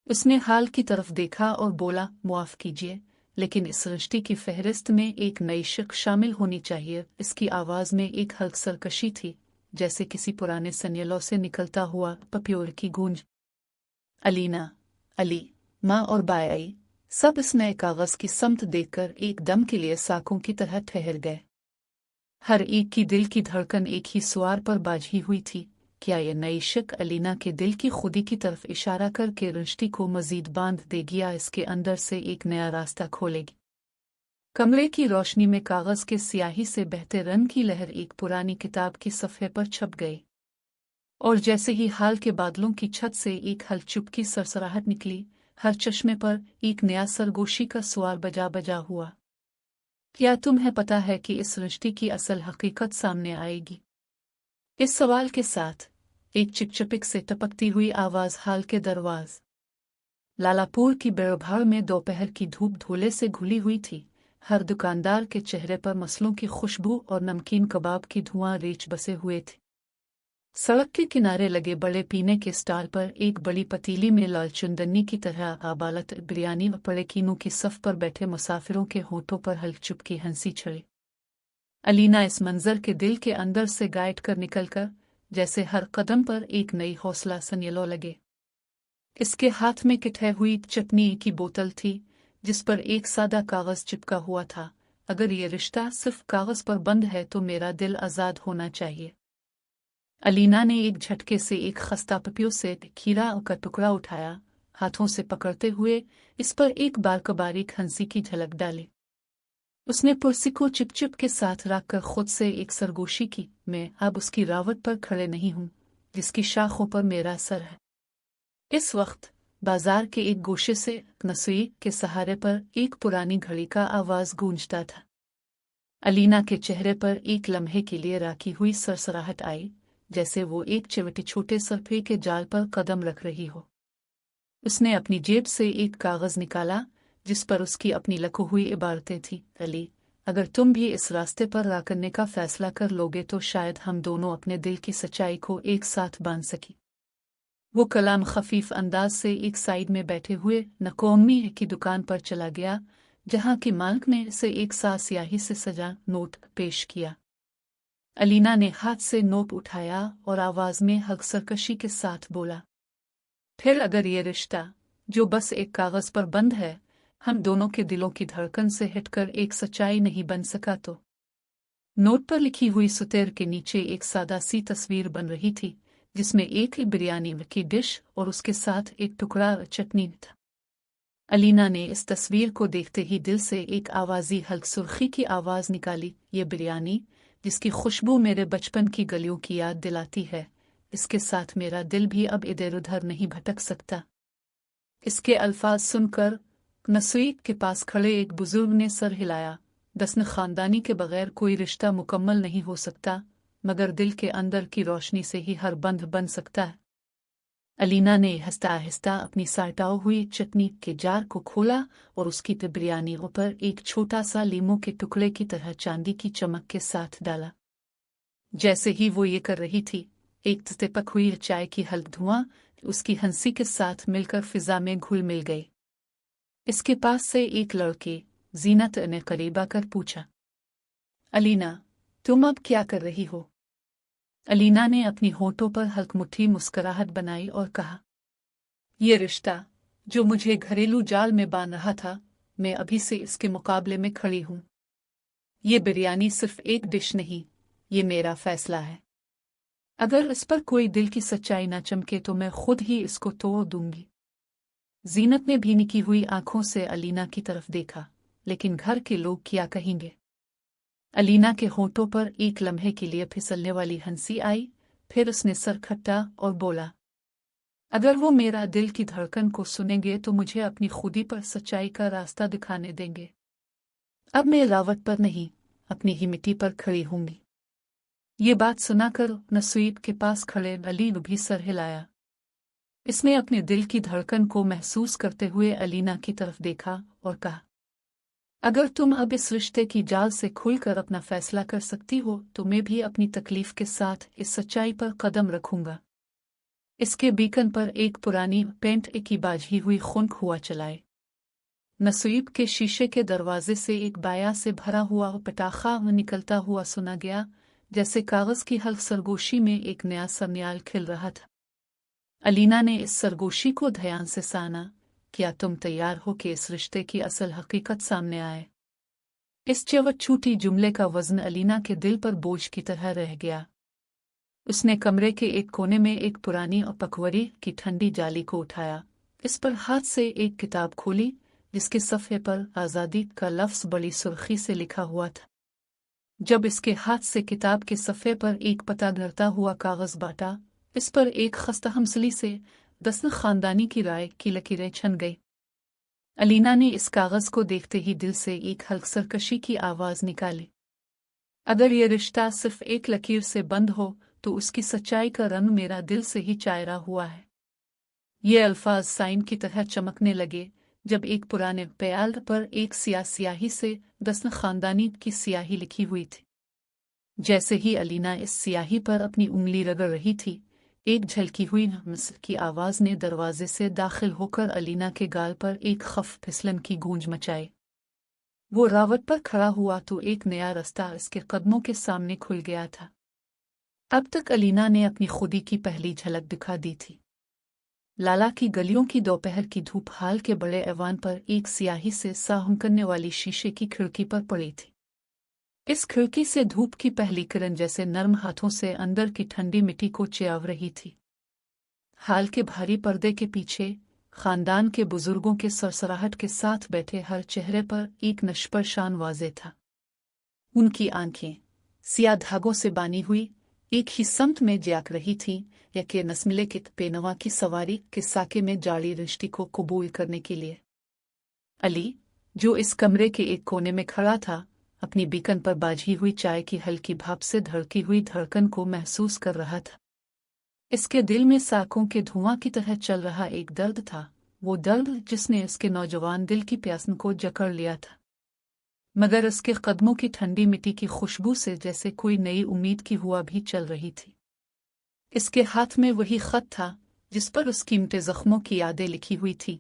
उसने हाल की तरफ देखा और बोला, मुआफ कीजिए, लेकिन इस रिश्ते की फहरिस्त में एक नई शिक शामिल होनी चाहिए। इसकी आवाज में एक हल्क सरकशी थी, जैसे किसी पुराने सन्यलों से निकलता हुआ पपियोर की गूंज। अलीना, अली, माँ और बाई सब इस नए कागज की समत देखकर एक दम के लिए साकों की तरह ठहर गए। हर एक की दिल की धड़कन एक ही सवार पर बाझी हुई थी। क्या यह नई शिक अलीना के दिल की खुदी की तरफ इशारा करके रिश्ते को मजीद बांध देगी या इसके अंदर से एक नया रास्ता खोलेगी? कमरे की रोशनी में कागज के स्याही से बहते रंग की लहर एक पुरानी किताब के सफ़े पर छप गई। और जैसे ही हाल के बादलों की छत से एक हलचुप की सरसराहट निकली, हर चश्मे पर एक नया सरगोशी का सवाल बजा बजा हुआ। क्या तुम्हें पता है कि इस सृष्टि की असल हकीकत सामने आएगी? इस सवाल के साथ एक चिकचिक से टपकती हुई आवाज हाल के दरवाज। लालापुर की भीड़ में दोपहर की धूप धूले से घुली हुई थी। हर दुकानदार के चेहरे पर मसलों की खुशबू और नमकीन कबाब की धुआं रेच बसे हुए थे। सड़क के किनारे लगे बड़े पीने के स्टॉल पर एक बड़ी पतीली में लाल चुंदनी की तरह आबालत बिरयानी व पड़ेकीनों की सफ पर बैठे मुसाफिरों के होठों पर हल्की की हंसी छड़ी। अलीना इस मंजर के दिल के अंदर से गायब कर निकलकर जैसे हर कदम पर एक नई हौसला सन्यलो लगे। इसके हाथ में किटे हुई चटनी की बोतल थी जिस पर एक सादा कागज चिपका हुआ था। अगर ये रिश्ता सिर्फ कागज पर बंद है तो मेरा दिल आजाद होना चाहिए। अलीना ने एक झटके से एक खस्ता पपियों से खीरा का टुकड़ा उठाया, हाथों से पकड़ते हुए इस पर एक बारीक हंसी की झलक डाली। उसने पुरसी को चिपचिप के साथ रखकर खुद से एक सरगोशी की, मैं अब उसकी रावट पर खड़े नहीं हूं जिसकी शाखों पर मेरा सर है। इस वक्त बाजार के एक गोशे से नसुई के सहारे पर एक पुरानी घड़ी का आवाज गूंजता था। अलीना के चेहरे पर एक लम्हे के लिए राखी हुई सरसराहट आई, जैसे वो एक चिमटी छोटे सरफे के जाल पर कदम रख रही हो। उसने अपनी जेब से एक कागज निकाला जिस पर उसकी अपनी लखी हुई इबारतें थीं। अली, अगर तुम भी इस रास्ते पर रा करने का फैसला कर लोगे तो शायद हम दोनों अपने दिल की सच्चाई को एक साथ बांध सकी। वो कलाम खफीफ अंदाज से एक साइड में बैठे हुए नकोमी की दुकान पर चला गया जहां की मालिक ने इसे एक साथ स्याही से सजा नोट पेश किया। अलीना ने हाथ से नोट उठाया और आवाज में हल्की सरकशी के साथ बोला, फिर अगर ये रिश्ता जो बस एक कागज पर बंद है हम दोनों के दिलों की धड़कन से हटकर एक सच्चाई नहीं बन सका तो? नोट पर लिखी हुई सुतेर के नीचे एक सादा सी तस्वीर बन रही थी जिसमें एक ही बिरयानी की डिश और उसके साथ एक टुकड़ा चटनी था। अलीना ने इस तस्वीर को देखते ही दिल से एक आवाजी हल्की सुर्खी की आवाज निकाली, ये बिरयानी जिसकी खुशबू मेरे बचपन की गलियों की याद दिलाती है, इसके साथ मेरा दिल भी अब इधर उधर नहीं भटक सकता। इसके अल्फाज सुनकर नसुई के पास खड़े एक बुजुर्ग ने सर हिलाया, दस्न खानदानी के बगैर कोई रिश्ता मुकम्मल नहीं हो सकता, मगर दिल के अंदर की रोशनी से ही हर बंध बन सकता है। अलीना ने आहिस्ता आहिस्ता अपनी साटाई हुई चटनी के जार को खोला और उसकी बिरयानी पर एक छोटा सा लीमू के टुकड़े की तरह चांदी की चमक के साथ डाला। जैसे ही वो ये कर रही थी, एक तिपक हुई चाय की हल्क धुआं उसकी हंसी के साथ मिलकर फिजा में घुल मिल गई। इसके पास से एक लड़के जीनत ने करीब आकर पूछा, अलीना, तुम अब क्या कर रही हो? अलीना ने अपनी होठों पर हल्कमुट्ठी मुस्कुराहट बनाई और कहा, ये रिश्ता जो मुझे घरेलू जाल में बांध रहा था, मैं अभी से इसके मुकाबले में खड़ी हूं। ये बिरयानी सिर्फ एक डिश नहीं, ये मेरा फैसला है। अगर इस पर कोई दिल की सच्चाई ना चमके तो मैं खुद ही इसको तोड़ दूंगी। जीनत ने भीनी की हुई आंखों से अलीना की तरफ देखा, लेकिन घर के लोग क्या कहेंगे? अलीना के होठों पर एक लम्हे के लिए फिसलने वाली हंसी आई, फिर उसने सर खट्टा और बोला, अगर वो मेरा दिल की धड़कन को सुनेंगे तो मुझे अपनी खुदी पर सच्चाई का रास्ता दिखाने देंगे। अब मैं रावट पर नहीं, अपनी ही मिट्टी पर खड़ी होंगी। ये बात सुनाकर नसीब के पास खड़े अली भी सर हिलाया। इसने अपने दिल की धड़कन को महसूस करते हुए अलीना की तरफ देखा और कहा, अगर तुम अब इस रिश्ते की जाल से खुलकर अपना फैसला कर सकती हो तो मैं भी अपनी तकलीफ के साथ इस सच्चाई पर कदम रखूंगा। इसके बीकन पर एक पुरानी पेंट की बाझी हुई खुनक हुआ चलाए। नसीब के शीशे के दरवाजे से एक बाया से भरा हुआ पटाखा निकलता हुआ सुना गया, जैसे कागज की हल्क सरगोशी में एक नया सरन्याल खिल रहा था। अलीना ने इस सरगोशी को ध्यान से साना, क्या तुम तैयार हो कि इस रिश्ते की असल हकीकत सामने आए? इस चवट छूटी जुमले का वजन अलीना के दिल पर बोझ की तरह रह गया। उसने कमरे के एक कोने में एक पुरानी और पकवरी की ठंडी जाली को उठाया, इस पर हाथ से एक किताब खोली जिसके सफ़े पर आज़ादी का लफ्ज़ बड़ी सुर्खी से लिखा हुआ था। जब इसके हाथ से किताब के सफ़े पर एक पता गिरता हुआ कागज़ बांटा इस पर एक खस्ता हमसली से दसन खानदानी की राय की लकीरें छन गई। अलीना ने इस कागज को देखते ही दिल से एक हल्क सरकशी की आवाज निकाली। अगर ये रिश्ता सिर्फ एक लकीर से बंद हो तो उसकी सच्चाई का रंग मेरा दिल से ही चायरा हुआ है। ये अल्फाज साइन की तरह चमकने लगे जब एक पुराने प्याल पर एक स्याही से दसन खानदानी की स्याही लिखी हुई थी। जैसे ही अलीना इस स्याही पर अपनी उंगली रगड़ रही थी, एक झलकी हुई हमस की आवाज ने दरवाजे से दाखिल होकर अलीना के गाल पर एक खफ फिसलन की गूंज मचाई। वो रावट पर खड़ा हुआ तो एक नया रास्ता उसके कदमों के सामने खुल गया था। अब तक अलीना ने अपनी खुदी की पहली झलक दिखा दी थी। लाला की गलियों की दोपहर की धूप हाल के बड़े ऐवान पर एक स्याही से साहुम करने वाली शीशे की खिड़की पर पड़ी थी। इस खिड़की से धूप की पहली किरण जैसे नर्म हाथों से अंदर की ठंडी मिट्टी को चियाव रही थी। हाल के भारी पर्दे के पीछे खानदान के बुजुर्गों के सरसराहट के साथ बैठे हर चेहरे पर एक नश्पर शान वाज़े था। उनकी आंखें सिया धागों से बानी हुई एक ही समत में जाग रही थीं, या कि नस्मिले के पेनवा की सवारी के साके में जाली रिश्ते को कबूल करने के लिए। अली, जो इस कमरे के एक कोने में खड़ा था, अपनी बीकन पर बाझी हुई चाय की हल्की भाप से धड़की हुई धड़कन को महसूस कर रहा था। इसके दिल में साकों के धुआं की तरह चल रहा एक दर्द था, वो दर्द जिसने इसके नौजवान दिल की प्यासन को जकड़ लिया था। मगर उसके कदमों की ठंडी मिट्टी की खुशबू से जैसे कोई नई उम्मीद की हुआ भी चल रही थी। इसके हाथ में वही खत था जिस पर उस कीमती जख्मों की यादें लिखी हुई थी,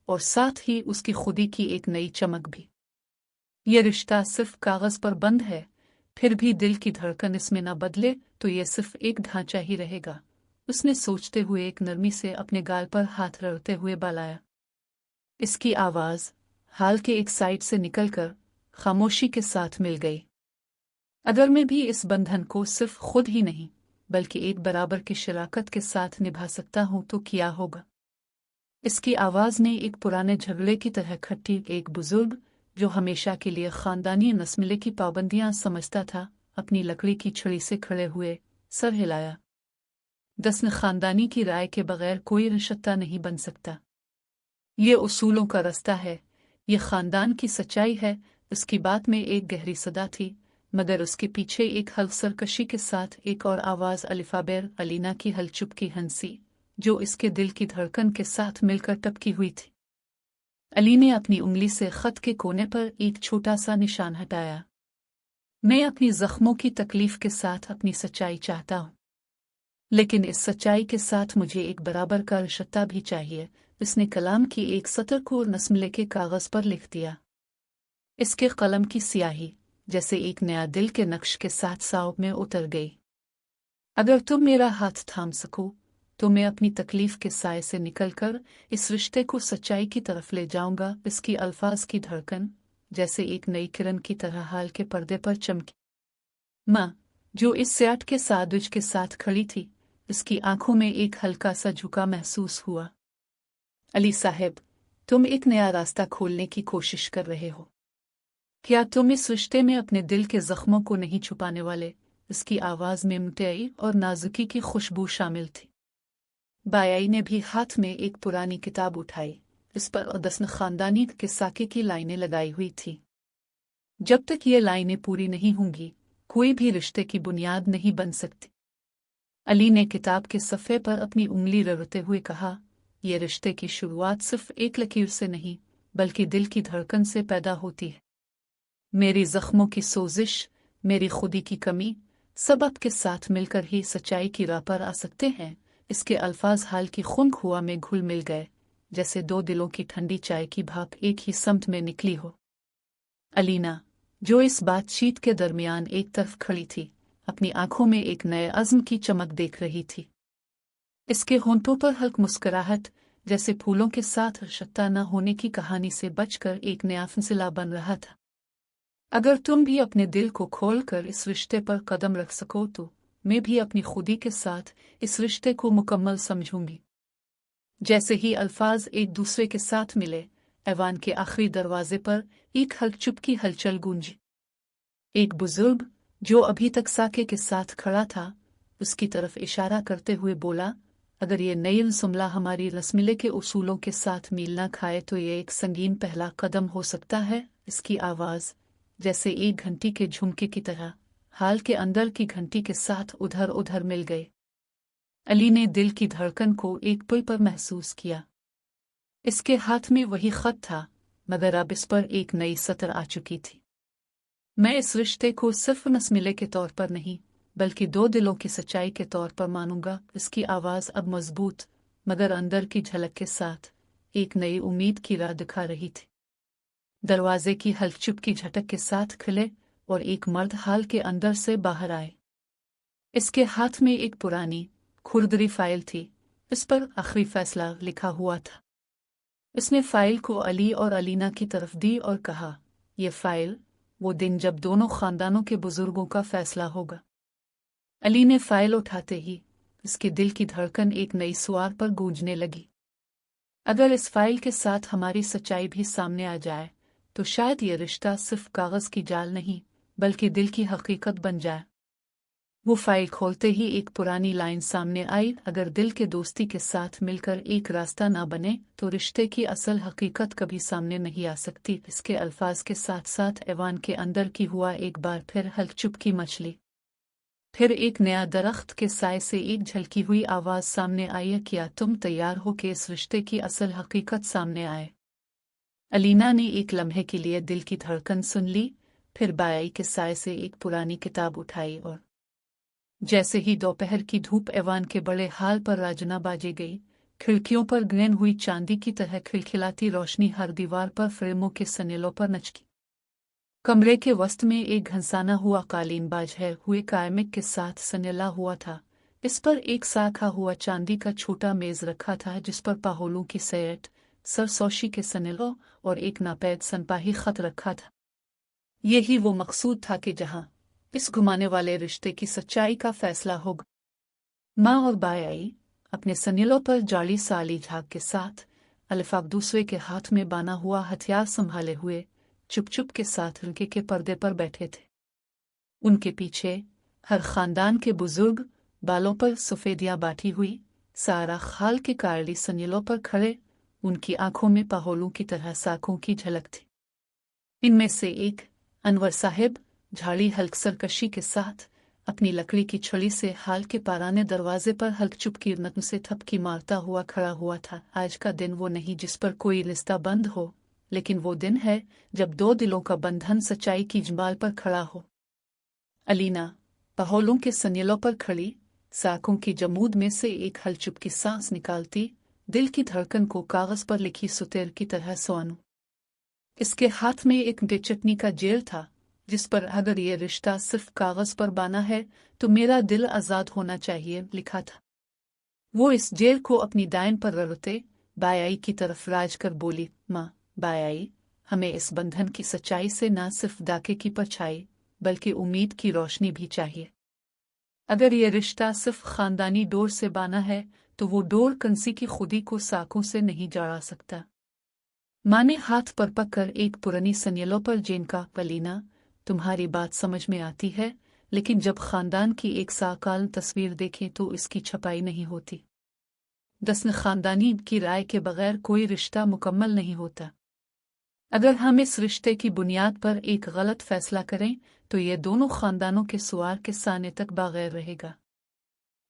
और साथ ही उसकी खुदी की एक नई चमक भी। ये रिश्ता सिर्फ कागज पर बंद है, फिर भी दिल की धड़कन इसमें न बदले तो ये सिर्फ एक ढांचा ही रहेगा, उसने सोचते हुए एक नरमी से अपने गाल पर हाथ रगड़ते हुए बलाया। इसकी आवाज हाल के एक साइड से निकलकर खामोशी के साथ मिल गई। अगर मैं भी इस बंधन को सिर्फ खुद ही नहीं बल्कि एक बराबर की शराकत के साथ निभा सकता हूं तो क्या होगा। इसकी आवाज ने एक पुराने झगड़े की तरह खट्टी। एक बुजुर्ग जो हमेशा के लिए खानदानी नस्मिले की पाबंदियां समझता था, अपनी लकड़ी की छड़ी से खड़े हुए सर हिलाया। दसन खानदानी की राय के बगैर कोई रिश्ता नहीं बन सकता। ये उसूलों का रास्ता है, ये खानदान की सच्चाई है। उसकी बात में एक गहरी सदा थी, मगर उसके पीछे एक हल्क सरकशी के साथ एक और आवाज अलिफाबेर अलीना की हलचुप की हंसी, जो इसके दिल की धड़कन के साथ मिलकर टपकी हुई थी। अली ने अपनी उंगली से खत के कोने पर एक छोटा सा निशान हटाया। मैं अपनी जख्मों की तकलीफ के साथ अपनी सच्चाई चाहता हूं, लेकिन इस सच्चाई के साथ मुझे एक बराबर का रिश्ता भी चाहिए। इसने कलाम की एक सतर को नस्मिले के कागज पर लिख दिया। इसके कलम की स्याही जैसे एक नया दिल के नक्श के साथ साव में उतर गई। अगर तुम मेरा हाथ थाम सको तो मैं अपनी तकलीफ के साए से निकलकर इस रिश्ते को सच्चाई की तरफ ले जाऊंगा। इसकी अल्फाज की धड़कन जैसे एक नई किरण की तरह हाल के पर्दे पर चमकी। माँ, जो इस स्याट के सादुज के साथ खड़ी थी, उसकी आंखों में एक हल्का सा झुका महसूस हुआ। अली साहब, तुम एक नया रास्ता खोलने की कोशिश कर रहे हो। क्या तुम इस रिश्ते में अपने दिल के जख्मों को नहीं छुपाने वाले? इसकी आवाज में मुटई और नाजुकी की खुशबू शामिल थी। बायाई ने भी हाथ में एक पुरानी किताब उठाई, इस पर दसन खानदानी के साके की लाइनें लगाई हुई थी। जब तक ये लाइनें पूरी नहीं होंगी, कोई भी रिश्ते की बुनियाद नहीं बन सकती। अली ने किताब के सफ़े पर अपनी उंगली रगड़ते हुए कहा, यह रिश्ते की शुरुआत सिर्फ एक लकीर से नहीं बल्कि दिल की धड़कन से पैदा होती है। मेरी जख्मों की सोजिश, मेरी खुदी की कमी, सब आपके साथ मिलकर ही सच्चाई की राह पर आ सकते हैं। इसके अल्फाज हाल की खुनखुआ में घुल मिल गए, जैसे दो दिलों की ठंडी चाय की भाप एक ही समत में निकली हो। अलीना, जो इस बातचीत के दरमियान एक तरफ खड़ी थी, अपनी आंखों में एक नए अज़्म की चमक देख रही थी। इसके होंठों पर हल्क मुस्कुराहट जैसे फूलों के साथ रिश्ता न होने की कहानी से बचकर एक नया फैसला बन रहा था। अगर तुम भी अपने दिल को खोलकर इस रिश्ते पर कदम रख सको तो मैं भी अपनी खुदी के साथ इस रिश्ते को मुकम्मल समझूंगी। जैसे ही अल्फाज एक दूसरे के साथ मिले, ऐवान के आखिरी दरवाजे पर एक हल्क चुप की हलचल गूंजी। एक बुजुर्ग जो अभी तक साके के साथ खड़ा था, उसकी तरफ इशारा करते हुए बोला, अगर ये नई जुमला हमारी रस्मिले के उसूलों के साथ मील ना खाए तो ये एक संगीन पहला कदम हो सकता है। इसकी आवाज़ जैसे एक घंटी के झुमके की तरह हाल के अंदर की घंटी के साथ उधर उधर मिल गए। अली ने दिल की धड़कन को एक पुल पर महसूस किया। इसके हाथ में वही खत था, मगर अब इस पर एक नई सतर आ चुकी थी। मैं इस रिश्ते को सिर्फ रस्मिले के तौर पर नहीं बल्कि दो दिलों की सच्चाई के तौर पर मानूंगा। इसकी आवाज़ अब मजबूत मगर अंदर की झलक के साथ एक नई उम्मीद की राह दिखा रही थी। दरवाजे की हल्की चुपकी झटक के साथ खुले और एक मर्द हाल के अंदर से बाहर आए। इसके हाथ में एक पुरानी खुरदरी फाइल थी। इस पर आखिरी फैसला लिखा हुआ था। इसने फाइल को अली और अलीना की तरफ दी और कहा, यह फाइल वो दिन जब दोनों खानदानों के बुजुर्गों का फैसला होगा। अली ने फाइल उठाते ही इसके दिल की धड़कन एक नई सुआर पर गूंजने लगी। अगर इस फाइल के साथ हमारी सच्चाई भी सामने आ जाए तो शायद ये रिश्ता सिर्फ कागज की जाल नहीं बल्कि दिल की हकीकत बन जाए। वो फाइल खोलते ही एक पुरानी लाइन सामने आई, अगर दिल के दोस्ती के साथ मिलकर एक रास्ता ना बने तो रिश्ते की असल हकीकत कभी सामने नहीं आ सकती। इसके अल्फाज के साथ साथ ऐवान के अंदर की हुआ एक बार फिर हल्की चुपकी मचली। फिर एक नया दरख्त के साए से एक झलकी हुई आवाज सामने आई, क्या तुम तैयार हो कि इस रिश्ते की असल हकीकत सामने आए? अलीना ने एक लम्हे के लिए दिल की धड़कन सुन ली, फिर बाई के साए से एक पुरानी किताब उठाई और जैसे ही दोपहर की धूप ऐवान के बड़े हाल पर राजना बाजे गई, खिड़कियों पर ग्रहण हुई चांदी की तरह खिलखिलाती रोशनी हर दीवार पर फ्रेमों के सनेलों पर नचकी। कमरे के वस्त में एक घनसाना हुआ कालीन बाजहर हुए कायमिक के साथ सनेला हुआ था। इस पर एक साखा हुआ चांदी का छोटा मेज रखा था जिस पर पाहोलों की सैयट, सरसोशी के सनेलों और एक नापैद सनपाही खत रखा था। यही वो मकसूद था कि जहां इस घुमाने वाले रिश्ते की सच्चाई का फैसला होगा। माँ और बाई अपने सनेलों पर जाली साली झाग के साथ अलिफाक दूसरे के हाथ में बाना हुआ हथियार संभाले हुए चुप चुप के साथ रुके के पर्दे पर बैठे थे। उनके पीछे हर खानदान के बुजुर्ग बालों पर सफेदियां बाटी हुई सारा खाल के कारली सनेलों पर खड़े, उनकी आंखों में पाहोलों की तरह साखों की झलक थी। इनमें से एक अनवर साहिब झाड़ी हल्क सरकशी के साथ अपनी लकड़ी की छड़ी से हाल के पाराने दरवाजे पर हल्क चुपकी नतन से थपकी मारता हुआ खड़ा हुआ था। आज का दिन वो नहीं जिस पर कोई रिश्ता बंद हो, लेकिन वो दिन है जब दो दिलों का बंधन सच्चाई की जंबाल पर खड़ा हो। अलीना पाहोलों के सनेलों पर खड़ी, साखों की जमूद में से एक हलचुप की सांस निकालती, दिल की धड़कन को कागज पर लिखी सुतेर की तरह सोनू। इसके हाथ में एक बेचटनी का जेल था जिस पर अगर ये रिश्ता सिर्फ कागज पर बाना है तो मेरा दिल आजाद होना चाहिए लिखा था। वो इस जेल को अपनी दायन पर रगड़ते बाई की तरफ राज कर बोली, माँ बाई, हमें इस बंधन की सच्चाई से न सिर्फ दाके की परछाई बल्कि उम्मीद की रोशनी भी चाहिए। अगर ये रिश्ता सिर्फ खानदानी डोर से बाना है तो वो डोर कंसी की खुदी को साकों से नहीं जड़ा सकता। माँ ने हाथ पर पकड़ एक पुरानी सनेलों पर जिनका, अलीना तुम्हारी बात समझ में आती है, लेकिन जब खानदान की एक साकाल तस्वीर देखें तो इसकी छपाई नहीं होती। दस्न खानदानी की राय के बगैर कोई रिश्ता मुकम्मल नहीं होता। अगर हम इस रिश्ते की बुनियाद पर एक गलत फैसला करें तो ये दोनों खानदानों के सुआर के साने तक बगैर रहेगा।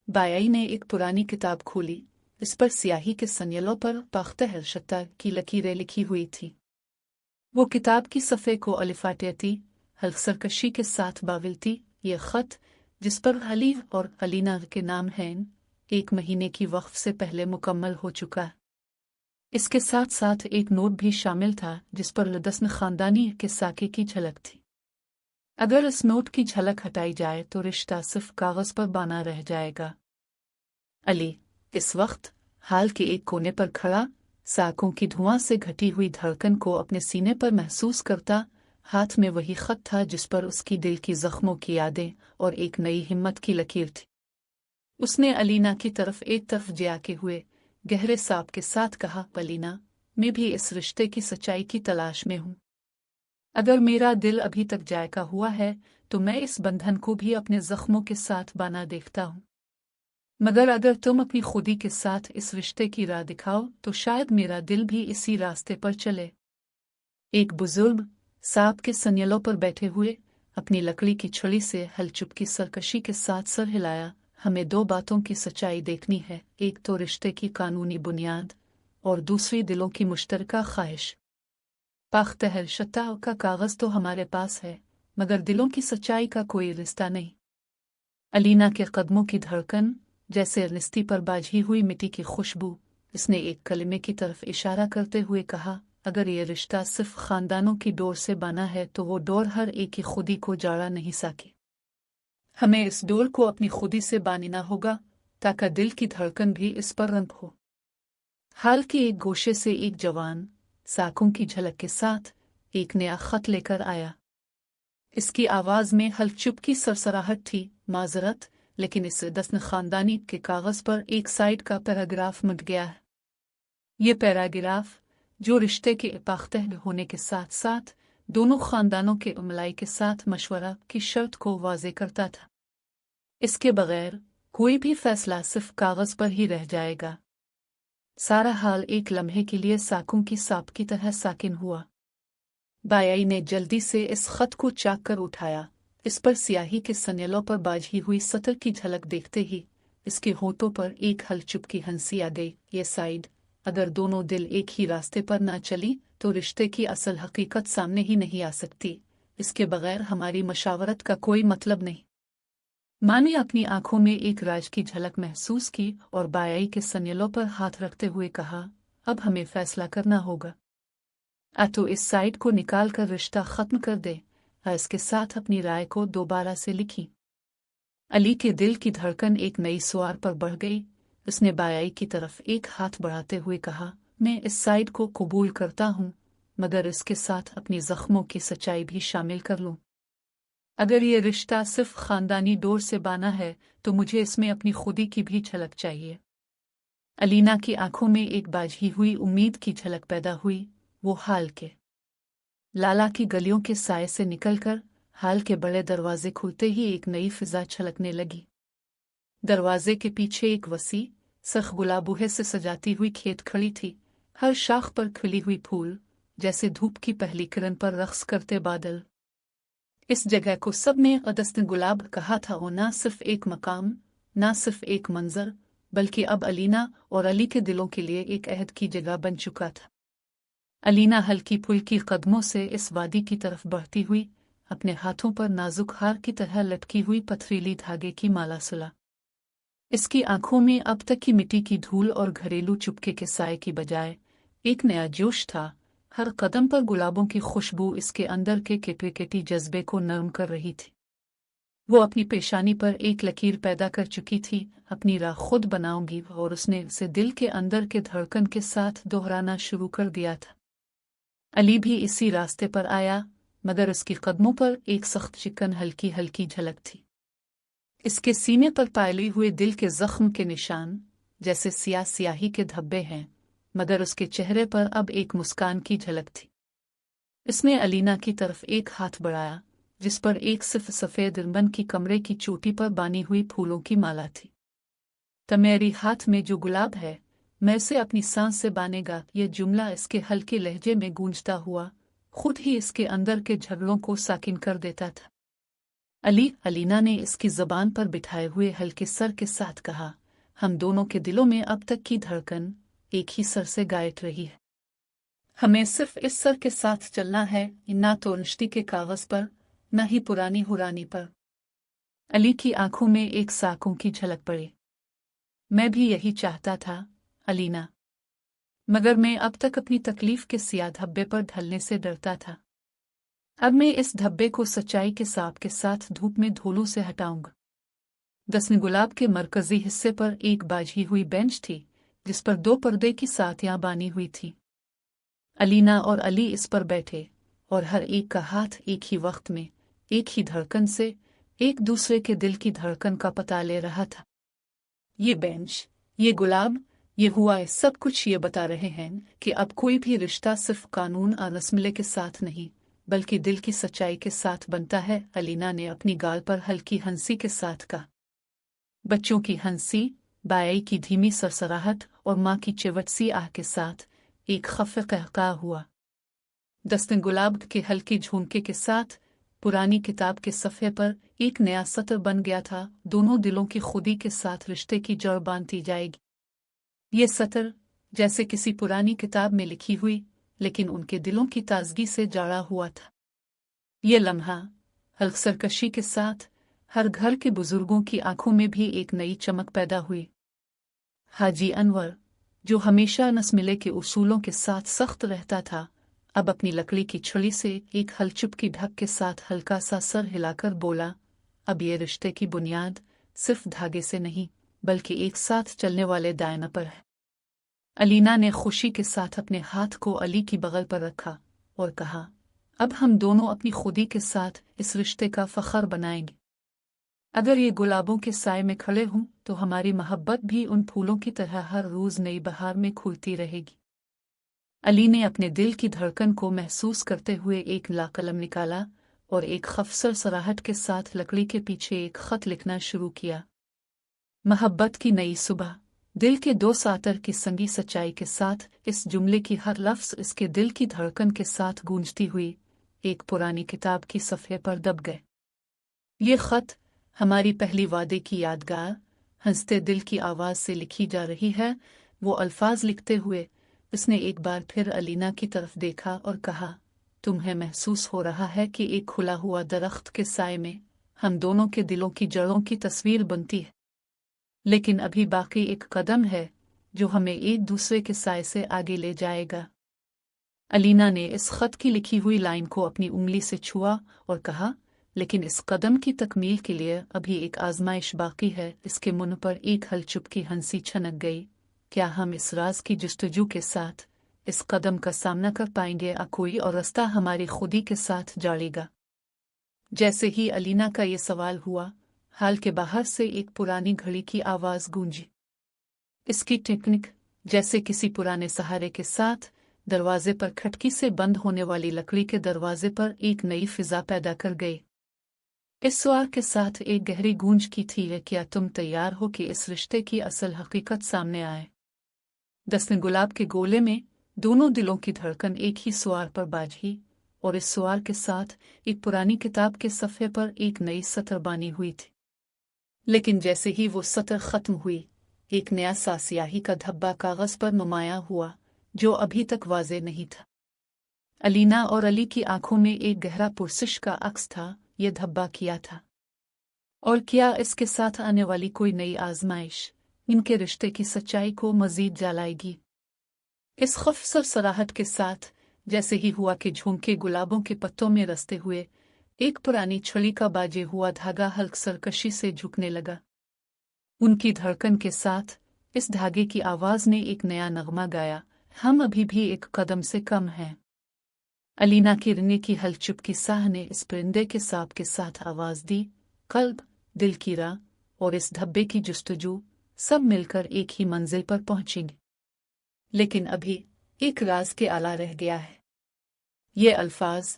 बाई ने एक पुरानी किताब खोली। इस पर स्याही के सनेलों पर पख्त हर्षता की लकीरें लिखी हुई थी। वो किताब की सफ़े को अलिफाटियती हल्क सरकशी के साथ बाविलती। ये खत जिस पर अली और अलीना के नाम हैं 1 महीने की वक्फ से पहले मुकम्मल हो चुका। इसके साथ साथ एक नोट भी शामिल था जिस पर लदस्न खानदानी के साके की झलक थी। अगर इस नोट की झलक हटाई जाए तो रिश्ता सिर्फ कागज पर बाना रह जाएगा। अली इस वक्त हाल के एक कोने पर खड़ा, साकों की धुआं से घटी हुई धड़कन को अपने सीने पर महसूस करता। हाथ में वही खत था जिस पर उसकी दिल की जख्मों की यादें और एक नई हिम्मत की लकीर थी। उसने अलीना की तरफ एक तरफ जाके हुए गहरे सांप के साथ कहा, अलीना, मैं भी इस रिश्ते की सच्चाई की तलाश में हूँ। अगर मेरा दिल अभी तक जायका हुआ है तो मैं इस बंधन को भी अपने जख्मों के साथ बाना देखता हूँ। मगर अगर तुम अपनी खुदी के साथ इस रिश्ते की राह दिखाओ तो शायद मेरा दिल भी इसी रास्ते पर चले। एक बुजुर्ग सांप के सन्यलों पर बैठे हुए अपनी लकड़ी की छड़ी से हलचुप की सरकशी के साथ सर हिलाया। हमें दो बातों की सच्चाई देखनी है, एक तो रिश्ते की कानूनी बुनियाद और दूसरी दिलों की मुश्तरका ख्वाहिश। पाख्तहर शत्ता का कागज तो हमारे पास है मगर दिलों की सच्चाई का कोई रिश्ता नहीं। अलीना के कदमों की धड़कन जैसे रिश्ती पर बाझी हुई मिट्टी की खुशबू। इसने एक कलमे की तरफ इशारा करते हुए कहा, अगर ये रिश्ता सिर्फ खानदानों की डोर से बना है तो वो डोर हर एक की खुदी को जाड़ा नहीं सके। हमें इस डोर को अपनी खुदी से बांधना होगा ताकि दिल की धड़कन भी इस पर रंग हो। हाल के एक गोशे से एक जवान साकों की झलक के साथ एक नया खत लेकर आया। इसकी आवाज में हलचुप की सरसराहट थी। माजरत, लेकिन इस दस्न खानदानी के कागज पर एक साइड का पैराग्राफ मिट गया है। ये पैराग्राफ जो रिश्ते के पाख्तह होने के साथ साथ दोनों खानदानों के अमलाई के साथ मशवरा की शर्त को वाजे करता था। इसके बगैर कोई भी फैसला सिर्फ कागज पर ही रह जाएगा। सारा हाल एक लम्हे के लिए साकों की सांप की तरह साकिन हुआ। बायाई ने जल्दी से इस खत को चाक कर उठाया। इस पर स्याही के सन्यलों पर बाझी हुई सतर की झलक देखते ही इसके होठों पर एक हलचुप की हंसी आ गई। ये साइड, अगर दोनों दिल एक ही रास्ते पर ना चली तो रिश्ते की असल हकीकत सामने ही नहीं आ सकती। इसके बगैर हमारी मशावरत का कोई मतलब नहीं। माँ ने अपनी आंखों में एक राज की झलक महसूस की और बायाई के सन्यलों पर हाथ रखते हुए कहा, अब हमें फैसला करना होगा। तो इस साइड को निकाल कर रिश्ता खत्म कर दे, इसके साथ अपनी राय को दोबारा से लिखी। अली के दिल की धड़कन एक नई सुआर पर बढ़ गई। उसने बायाई की तरफ एक हाथ बढ़ाते हुए कहा, मैं इस साइड को कबूल करता हूँ मगर इसके साथ अपनी जख्मों की सच्चाई भी शामिल कर लूँ। अगर ये रिश्ता सिर्फ खानदानी डोर से बना है तो मुझे इसमें अपनी खुदी की भी झलक चाहिए। अलीना की आंखों में एक बाझी हुई उम्मीद की झलक पैदा हुई। वो हाल के लाला की गलियों के साए से निकलकर हाल के बड़े दरवाजे खुलते ही एक नई फिजा छलकने लगी। दरवाजे के पीछे एक वसी सख गुलाबूहे से सजाती हुई खेत खड़ी थी। हर शाख पर खिली हुई फूल जैसे धूप की पहली किरण पर रक्स करते बादल। इस जगह को सब ने अदस्तन गुलाब कहा था और ना सिर्फ एक मकाम, ना सिर्फ एक मंजर, बल्कि अब अलीना और अली के दिलों के लिए एक अहद की जगह बन चुका था। अलीना हल्की फुल्की कदमों से इस वादी की तरफ बढ़ती हुई अपने हाथों पर नाजुक हार की तरह लटकी हुई पथरीली धागे की माला सुला। इसकी आंखों में अब तक की मिट्टी की धूल और घरेलू चुपके के साए की बजाय एक नया जोश था। हर कदम पर गुलाबों की खुशबू इसके अंदर के केटी जज्बे को नरम कर रही थी। वो अपनी पेशानी पर एक लकीर पैदा कर चुकी थी, अपनी राह खुद बनाऊंगी, और उसने उसे दिल के अंदर के धड़कन के साथ दोहराना शुरू कर दिया था। अली भी इसी रास्ते पर आया मगर उसकी कदमों पर एक सख्त चिकन हल्की हल्की झलक थी। इसके सीने पर पायले हुए दिल के जख्म के निशान जैसे सियाह स्याही के धब्बे हैं, मगर उसके चेहरे पर अब एक मुस्कान की झलक थी। इसने अलीना की तरफ एक हाथ बढ़ाया जिस पर एक सिर्फ सफेद रिबन की कमरे की चोटी पर बानी हुई फूलों की माला थी। मेरी हाथ में जो गुलाब है मैं इसे अपनी सांस से बानेगा, यह जुमला इसके हल्के लहजे में गूंजता हुआ खुद ही इसके अंदर के झगड़ों को साकिन कर देता था। अलीना ने इसकी जबान पर बिठाए हुए हल्के सर के साथ कहा, हम दोनों के दिलों में अब तक की धड़कन एक ही सर से गायब रही है। हमें सिर्फ इस सर के साथ चलना है, ना तो रिश्ते के कागज पर न ही पुरानी हुरानी पर। अली की आंखों में एक साकों की झलक पड़ी। मैं भी यही चाहता था अलीना, मगर मैं अब तक अपनी तकलीफ के सियाह धब्बे पर ढलने से डरता था। अब मैं इस धब्बे को सच्चाई के सांप के साथ धूप में धूलों से हटाऊंगा। दसने गुलाब के मरकजी हिस्से पर एक बाझी हुई बेंच थी जिस पर दो पर्दे की सातियां बानी हुई थी। अलीना और अली इस पर बैठे और हर एक का हाथ एक ही वक्त में एक ही धड़कन से एक दूसरे के दिल की धड़कन का पता ले रहा था। ये बेंच, ये गुलाब, ये हुआ सब कुछ ये बता रहे हैं कि अब कोई भी रिश्ता सिर्फ कानून और रस्मले के साथ नहीं बल्कि दिल की सच्चाई के साथ बनता है। अलीना ने अपनी गाल पर हल्की हंसी के साथ कहा, बच्चों की हंसी बाई की धीमी सरसराहट और माँ की चिवट सी आह के साथ एक खफ़े कहका हुआ। दस्तन गुलाब के हल्के झोंके के साथ पुरानी किताब के सफ़े पर एक नया सत्र बन गया था। दोनों दिलों की खुदी के साथ रिश्ते की जड़ बांधती जाएगी। ये सत्र जैसे किसी पुरानी किताब में लिखी हुई, लेकिन उनके दिलों की ताजगी से जड़ा हुआ था। ये लम्हा हल्क सरकशी के साथ हर घर के बुजुर्गों की आंखों में भी एक नई चमक पैदा हुई। हाजी अनवर, जो हमेशा नस्मिले के उसूलों के साथ सख्त रहता था, अब अपनी लकड़ी की छड़ी से एक हलचुप की ढक के साथ हल्का सा सर हिलाकर बोला, अब ये रिश्ते की बुनियाद सिर्फ धागे से नहीं, बल्कि एक साथ चलने वाले दायना पर है। अलीना ने खुशी के साथ अपने हाथ को अली की बगल पर रखा और कहा, अब हम दोनों अपनी खुदी के साथ इस रिश्ते का फख्र बनाएंगे। अगर ये गुलाबों के साए में खड़े हों तो हमारी मोहब्बत भी उन फूलों की तरह हर रोज़ नई बहार में खुलती रहेगी। अली ने अपने दिल की धड़कन को महसूस करते हुए एक लाकलम निकाला और एक खफसर सराहट के साथ लकड़ी के पीछे एक खत लिखना शुरू किया। मोहब्बत की नई सुबह, दिल के दो सातर की संगी सच्चाई के साथ इस जुमले की हर लफ्ज़ इसके दिल की धड़कन के साथ गूंजती हुई एक पुरानी किताब की सफ़े पर दब गए। ये खत हमारी पहली वादे की यादगार हंसते दिल की आवाज़ से लिखी जा रही है। वो अल्फाज लिखते हुए उसने एक बार फिर अलीना की तरफ देखा और कहा, तुम्हें महसूस हो रहा है कि एक खुला हुआ दरख्त के साए में हम दोनों के दिलों की जड़ों की तस्वीर बनती है, लेकिन अभी बाकी एक कदम है जो हमें एक दूसरे के साए से आगे ले जाएगा। अलीना ने इस खत की लिखी हुई लाइन को अपनी उंगली से छुआ और कहा, लेकिन इस कदम की तकमील के लिए अभी एक आजमाइश बाकी है। इसके मुंह पर एक हलचुप की हंसी छनक गई। क्या हम इस राज की जुस्तजू के साथ इस कदम का सामना कर पाएंगे या कोई और रास्ता हमारी खुदी के साथ जाड़ेगा? जैसे ही अलीना का ये सवाल हुआ, हाल के बाहर से एक पुरानी घड़ी की आवाज़ गूंजी। इसकी टेक्निक जैसे किसी पुराने सहारे के साथ दरवाजे पर खटकी से बंद होने वाली लकड़ी के दरवाजे पर एक नई फिजा पैदा कर गई। इस सवाल के साथ एक गहरी गूंज की थी, क्या तुम तैयार हो कि इस रिश्ते की असल हकीकत सामने आए? दस्तन गुलाब के गोले में दोनों दिलों की धड़कन एक ही सवाल पर बाजी और इस सवाल के साथ एक पुरानी किताब के सफ़े पर एक नई सतर बानी हुई थी। लेकिन जैसे ही वो सतर ख़त्म हुई, एक नया सा स्याही का धब्बा कागज़ पर नुमायां हुआ जो अभी तक वाज़े नहीं था। अलीना और अली की आंखों में एक गहरा पुरसिश का अक्स था। ये धब्बा किया था, और क्या इसके साथ आने वाली कोई नई आजमाइश इनके रिश्ते की सच्चाई को मजीद जलाएगी? इस खफसर सराहत के साथ जैसे ही हुआ कि झुमके गुलाबों के पत्तों में रसते हुए एक पुरानी छड़ी का बाजे हुआ धागा हल्क सरकशी से झुकने लगा। उनकी धड़कन के साथ इस धागे की आवाज़ ने एक नया नगमा गाया, हम अभी भी एक कदम से कम हैं। अलीना की रिने की हलचुप की साह ने इस परिंदे के सांप के साथ आवाज़ दी, कल्ब, दिल की राह और इस धब्बे की जुस्तजू सब मिलकर एक ही मंजिल पर पहुंचेंगे। लेकिन अभी एक राज के आला रह गया है। ये अल्फाज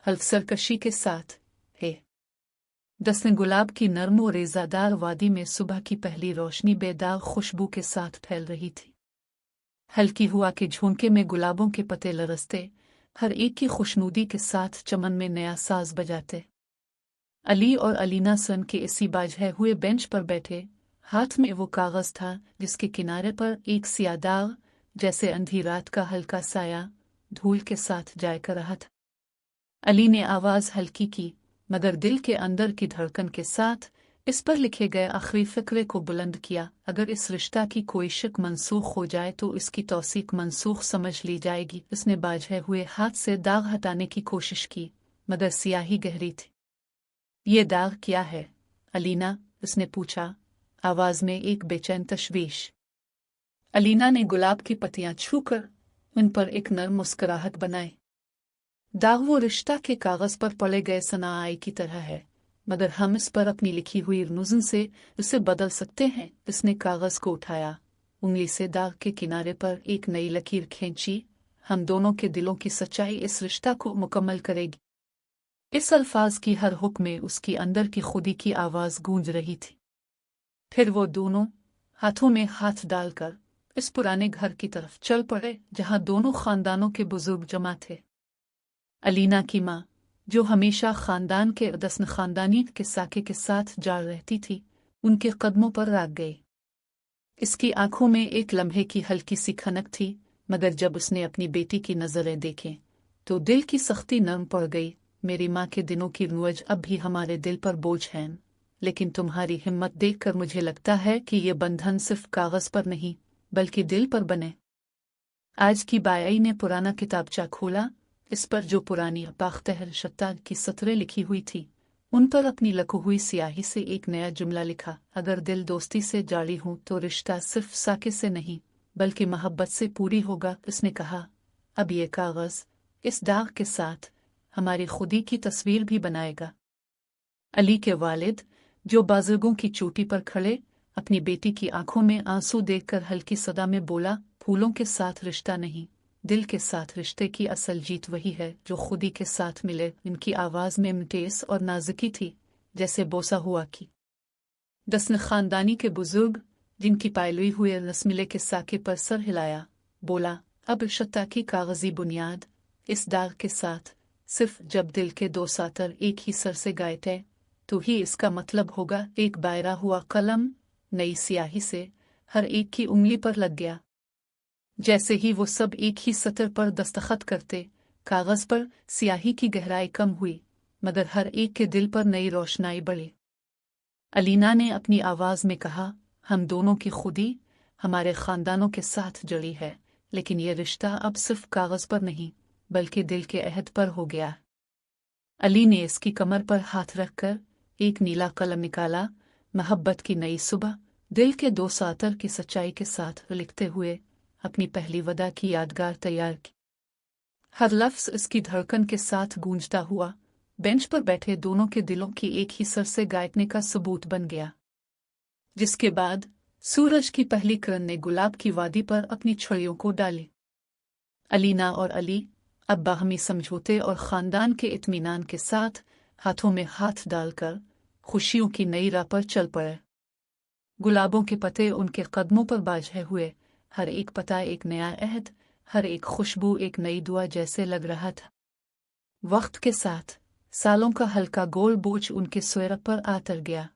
हल्क सरकशी के साथ है। दस्तन गुलाब की नर्म और रेजादार वादी में सुबह की पहली रोशनी बेदाग खुशबू के साथ फैल रही थी। हल्की हुआ के झोंके में गुलाबों के पत्ते लरसते, हर एक की खुशनुदी के साथ चमन में नया साज बजाते। अली और अलीना सन के इसी बाझे हुए बेंच पर बैठे, हाथ में वो कागज़ था जिसके किनारे पर एक सियाह दाग जैसे अंधी रात का हल्का साया धूल के साथ जाए कर रहा था। अली ने आवाज़ हल्की की, मगर दिल के अंदर की धड़कन के साथ इस पर लिखे गए आखिरी फ़िक्रे को बुलंद किया, अगर इस रिश्ता की कोई शक मनसूख हो जाए तो इसकी तौसीक मनसूख समझ ली जाएगी। उसने बाझे हुए हाथ से दाग हटाने की कोशिश की, मगर स्याही गहरी थी। ये दाग क्या है अलीना? उसने पूछा, आवाज़ में एक बेचैन तशवीश। अलीना ने गुलाब की पत्तियां छूकर उन पर एक नर्म मुस्कुराहट बनाई। दाग वो रिश्ता के कागज़ पर पड़े गए सनाआई की तरह है, मगर हम इस पर अपनी लिखी हुई नुज़न से उसे बदल सकते हैं। उसने कागज़ को उठाया, उंगली से दाग के किनारे पर एक नई लकीर खींची। हम दोनों के दिलों की सच्चाई इस रिश्ता को मुकम्मल करेगी। इस अल्फाज की हर हुक्म में उसकी अंदर की खुदी की आवाज़ गूंज रही थी। फिर वो दोनों हाथों में हाथ डालकर इस पुराने घर की तरफ चल पड़े जहां दोनों खानदानों के बुजुर्ग जमा थे। अलीना की माँ, जो हमेशा खानदान के दस्न खानदानी के साके के साथ जाड़ रहती थी, उनके कदमों पर राग गई। इसकी आंखों में एक लम्हे की हल्की सी खनक थी, मगर जब उसने अपनी बेटी की नजरें देखें तो दिल की सख्ती नरम पड़ गई। मेरी माँ के दिनों की रुअज अब भी हमारे दिल पर बोझ है, लेकिन तुम्हारी हिम्मत देखकर मुझे लगता है कि ये बंधन सिर्फ कागज पर नहीं बल्कि दिल पर बने। आज की बाई ने पुराना किताबचा खोला। इस पर जो पुरानी बाख्तहर शत्ता की सतरें लिखी हुई थी, उन पर अपनी लखी हुई स्याही से एक नया जुमला लिखा। अगर दिल दोस्ती से जाड़ी हूं तो रिश्ता सिर्फ साके से नहीं बल्कि मोहब्बत से पूरी होगा। उसने कहा, अब ये कागज इस दाग के साथ हमारी खुदी की तस्वीर भी बनाएगा। अली के वालिद, जो बुजुर्गों की चोटी पर खड़े, अपनी बेटी की आंखों में आंसू देखकर हल्की सदा में बोला, फूलों के साथ रिश्ता नहीं, दिल के साथ रिश्ते की असल जीत वही है जो खुदी के साथ मिले। इनकी आवाज में मिठास और नाजुकी थी, जैसे बोसा हुआ की दस्न खानदानी के बुजुर्ग, जिनकी पायलुई हुए रसमिले के साके पर सर हिलाया, बोला, अब शत्ता की कागजी बुनियाद इस दाग के साथ सिर्फ जब दिल के दो सातर एक ही सर से गाए थे तो ही इसका मतलब होगा। एक बायरा हुआ कलम नई स्याही से हर एक की उंगली पर लग गया। जैसे ही वो सब एक ही सतर पर दस्तखत करते, कागज पर स्याही की गहराई कम हुई, मगर हर एक के दिल पर नई रोशनाई बढ़ी। अलीना ने अपनी आवाज में कहा, हम दोनों की खुदी हमारे खानदानों के साथ जुड़ी है, लेकिन ये रिश्ता अब सिर्फ कागज पर नहीं बल्कि दिल के अहद पर हो गया। अली ने इसकी कमर पर हाथ रखकर एक नीला कलम निकाला। मोहब्बत की नई सुबह, दिल के दो सातर की सच्चाई के साथ लिखते हुए अपनी पहली वदा की यादगार तैयार की। हर लफ्ज इसकी धड़कन के साथ गूंजता हुआ बेंच पर बैठे दोनों के दिलों की एक ही सर से गायकने का सबूत बन गया। जिसके बाद सूरज की पहली किरण ने गुलाब की वादी पर अपनी छड़ियों को डाली। अलीना और अली अब बाहमी समझौते और खानदान के इत्मीनान के साथ हाथों में हाथ डालकर खुशियों की नई राह पर चल पड़े। गुलाबों के पत्ते उनके कदमों पर बाझे हुए, हर एक पता एक नया अहद, हर एक खुशबू एक नई दुआ जैसे लग रहा था। वक्त के साथ सालों का हल्का गोल बोझ उनके सिर पर आतर गया।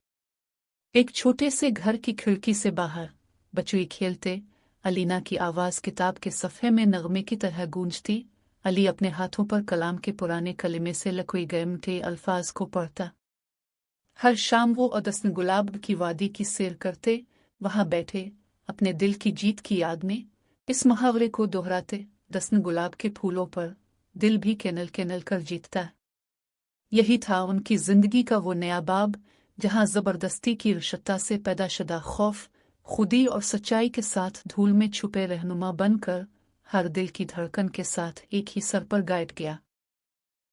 एक छोटे से घर की खिड़की से बाहर बच्चे खेलते, अलीना की आवाज किताब के सफ़े में नगमे की तरह गूंजती। अली अपने हाथों पर कलाम के पुराने कलिमे से लकोई गए मीठे अल्फाज को पढ़ता। हर शाम वो दस्न गुलाब की वादी की सैर करते, वहां बैठे अपने दिल की जीत की याद में इस मुहावरे को दोहराते, दस्न गुलाब के फूलों पर दिल भी केनल केनल कर जीतता। यही था उनकी जिंदगी का वो नया बाब, जहां जबरदस्ती की रिश्ता से पैदा शुदा खौफ खुदी और सच्चाई के साथ धूल में छुपे रहनुमा बनकर हर दिल की धड़कन के साथ एक ही सर पर गायब गया।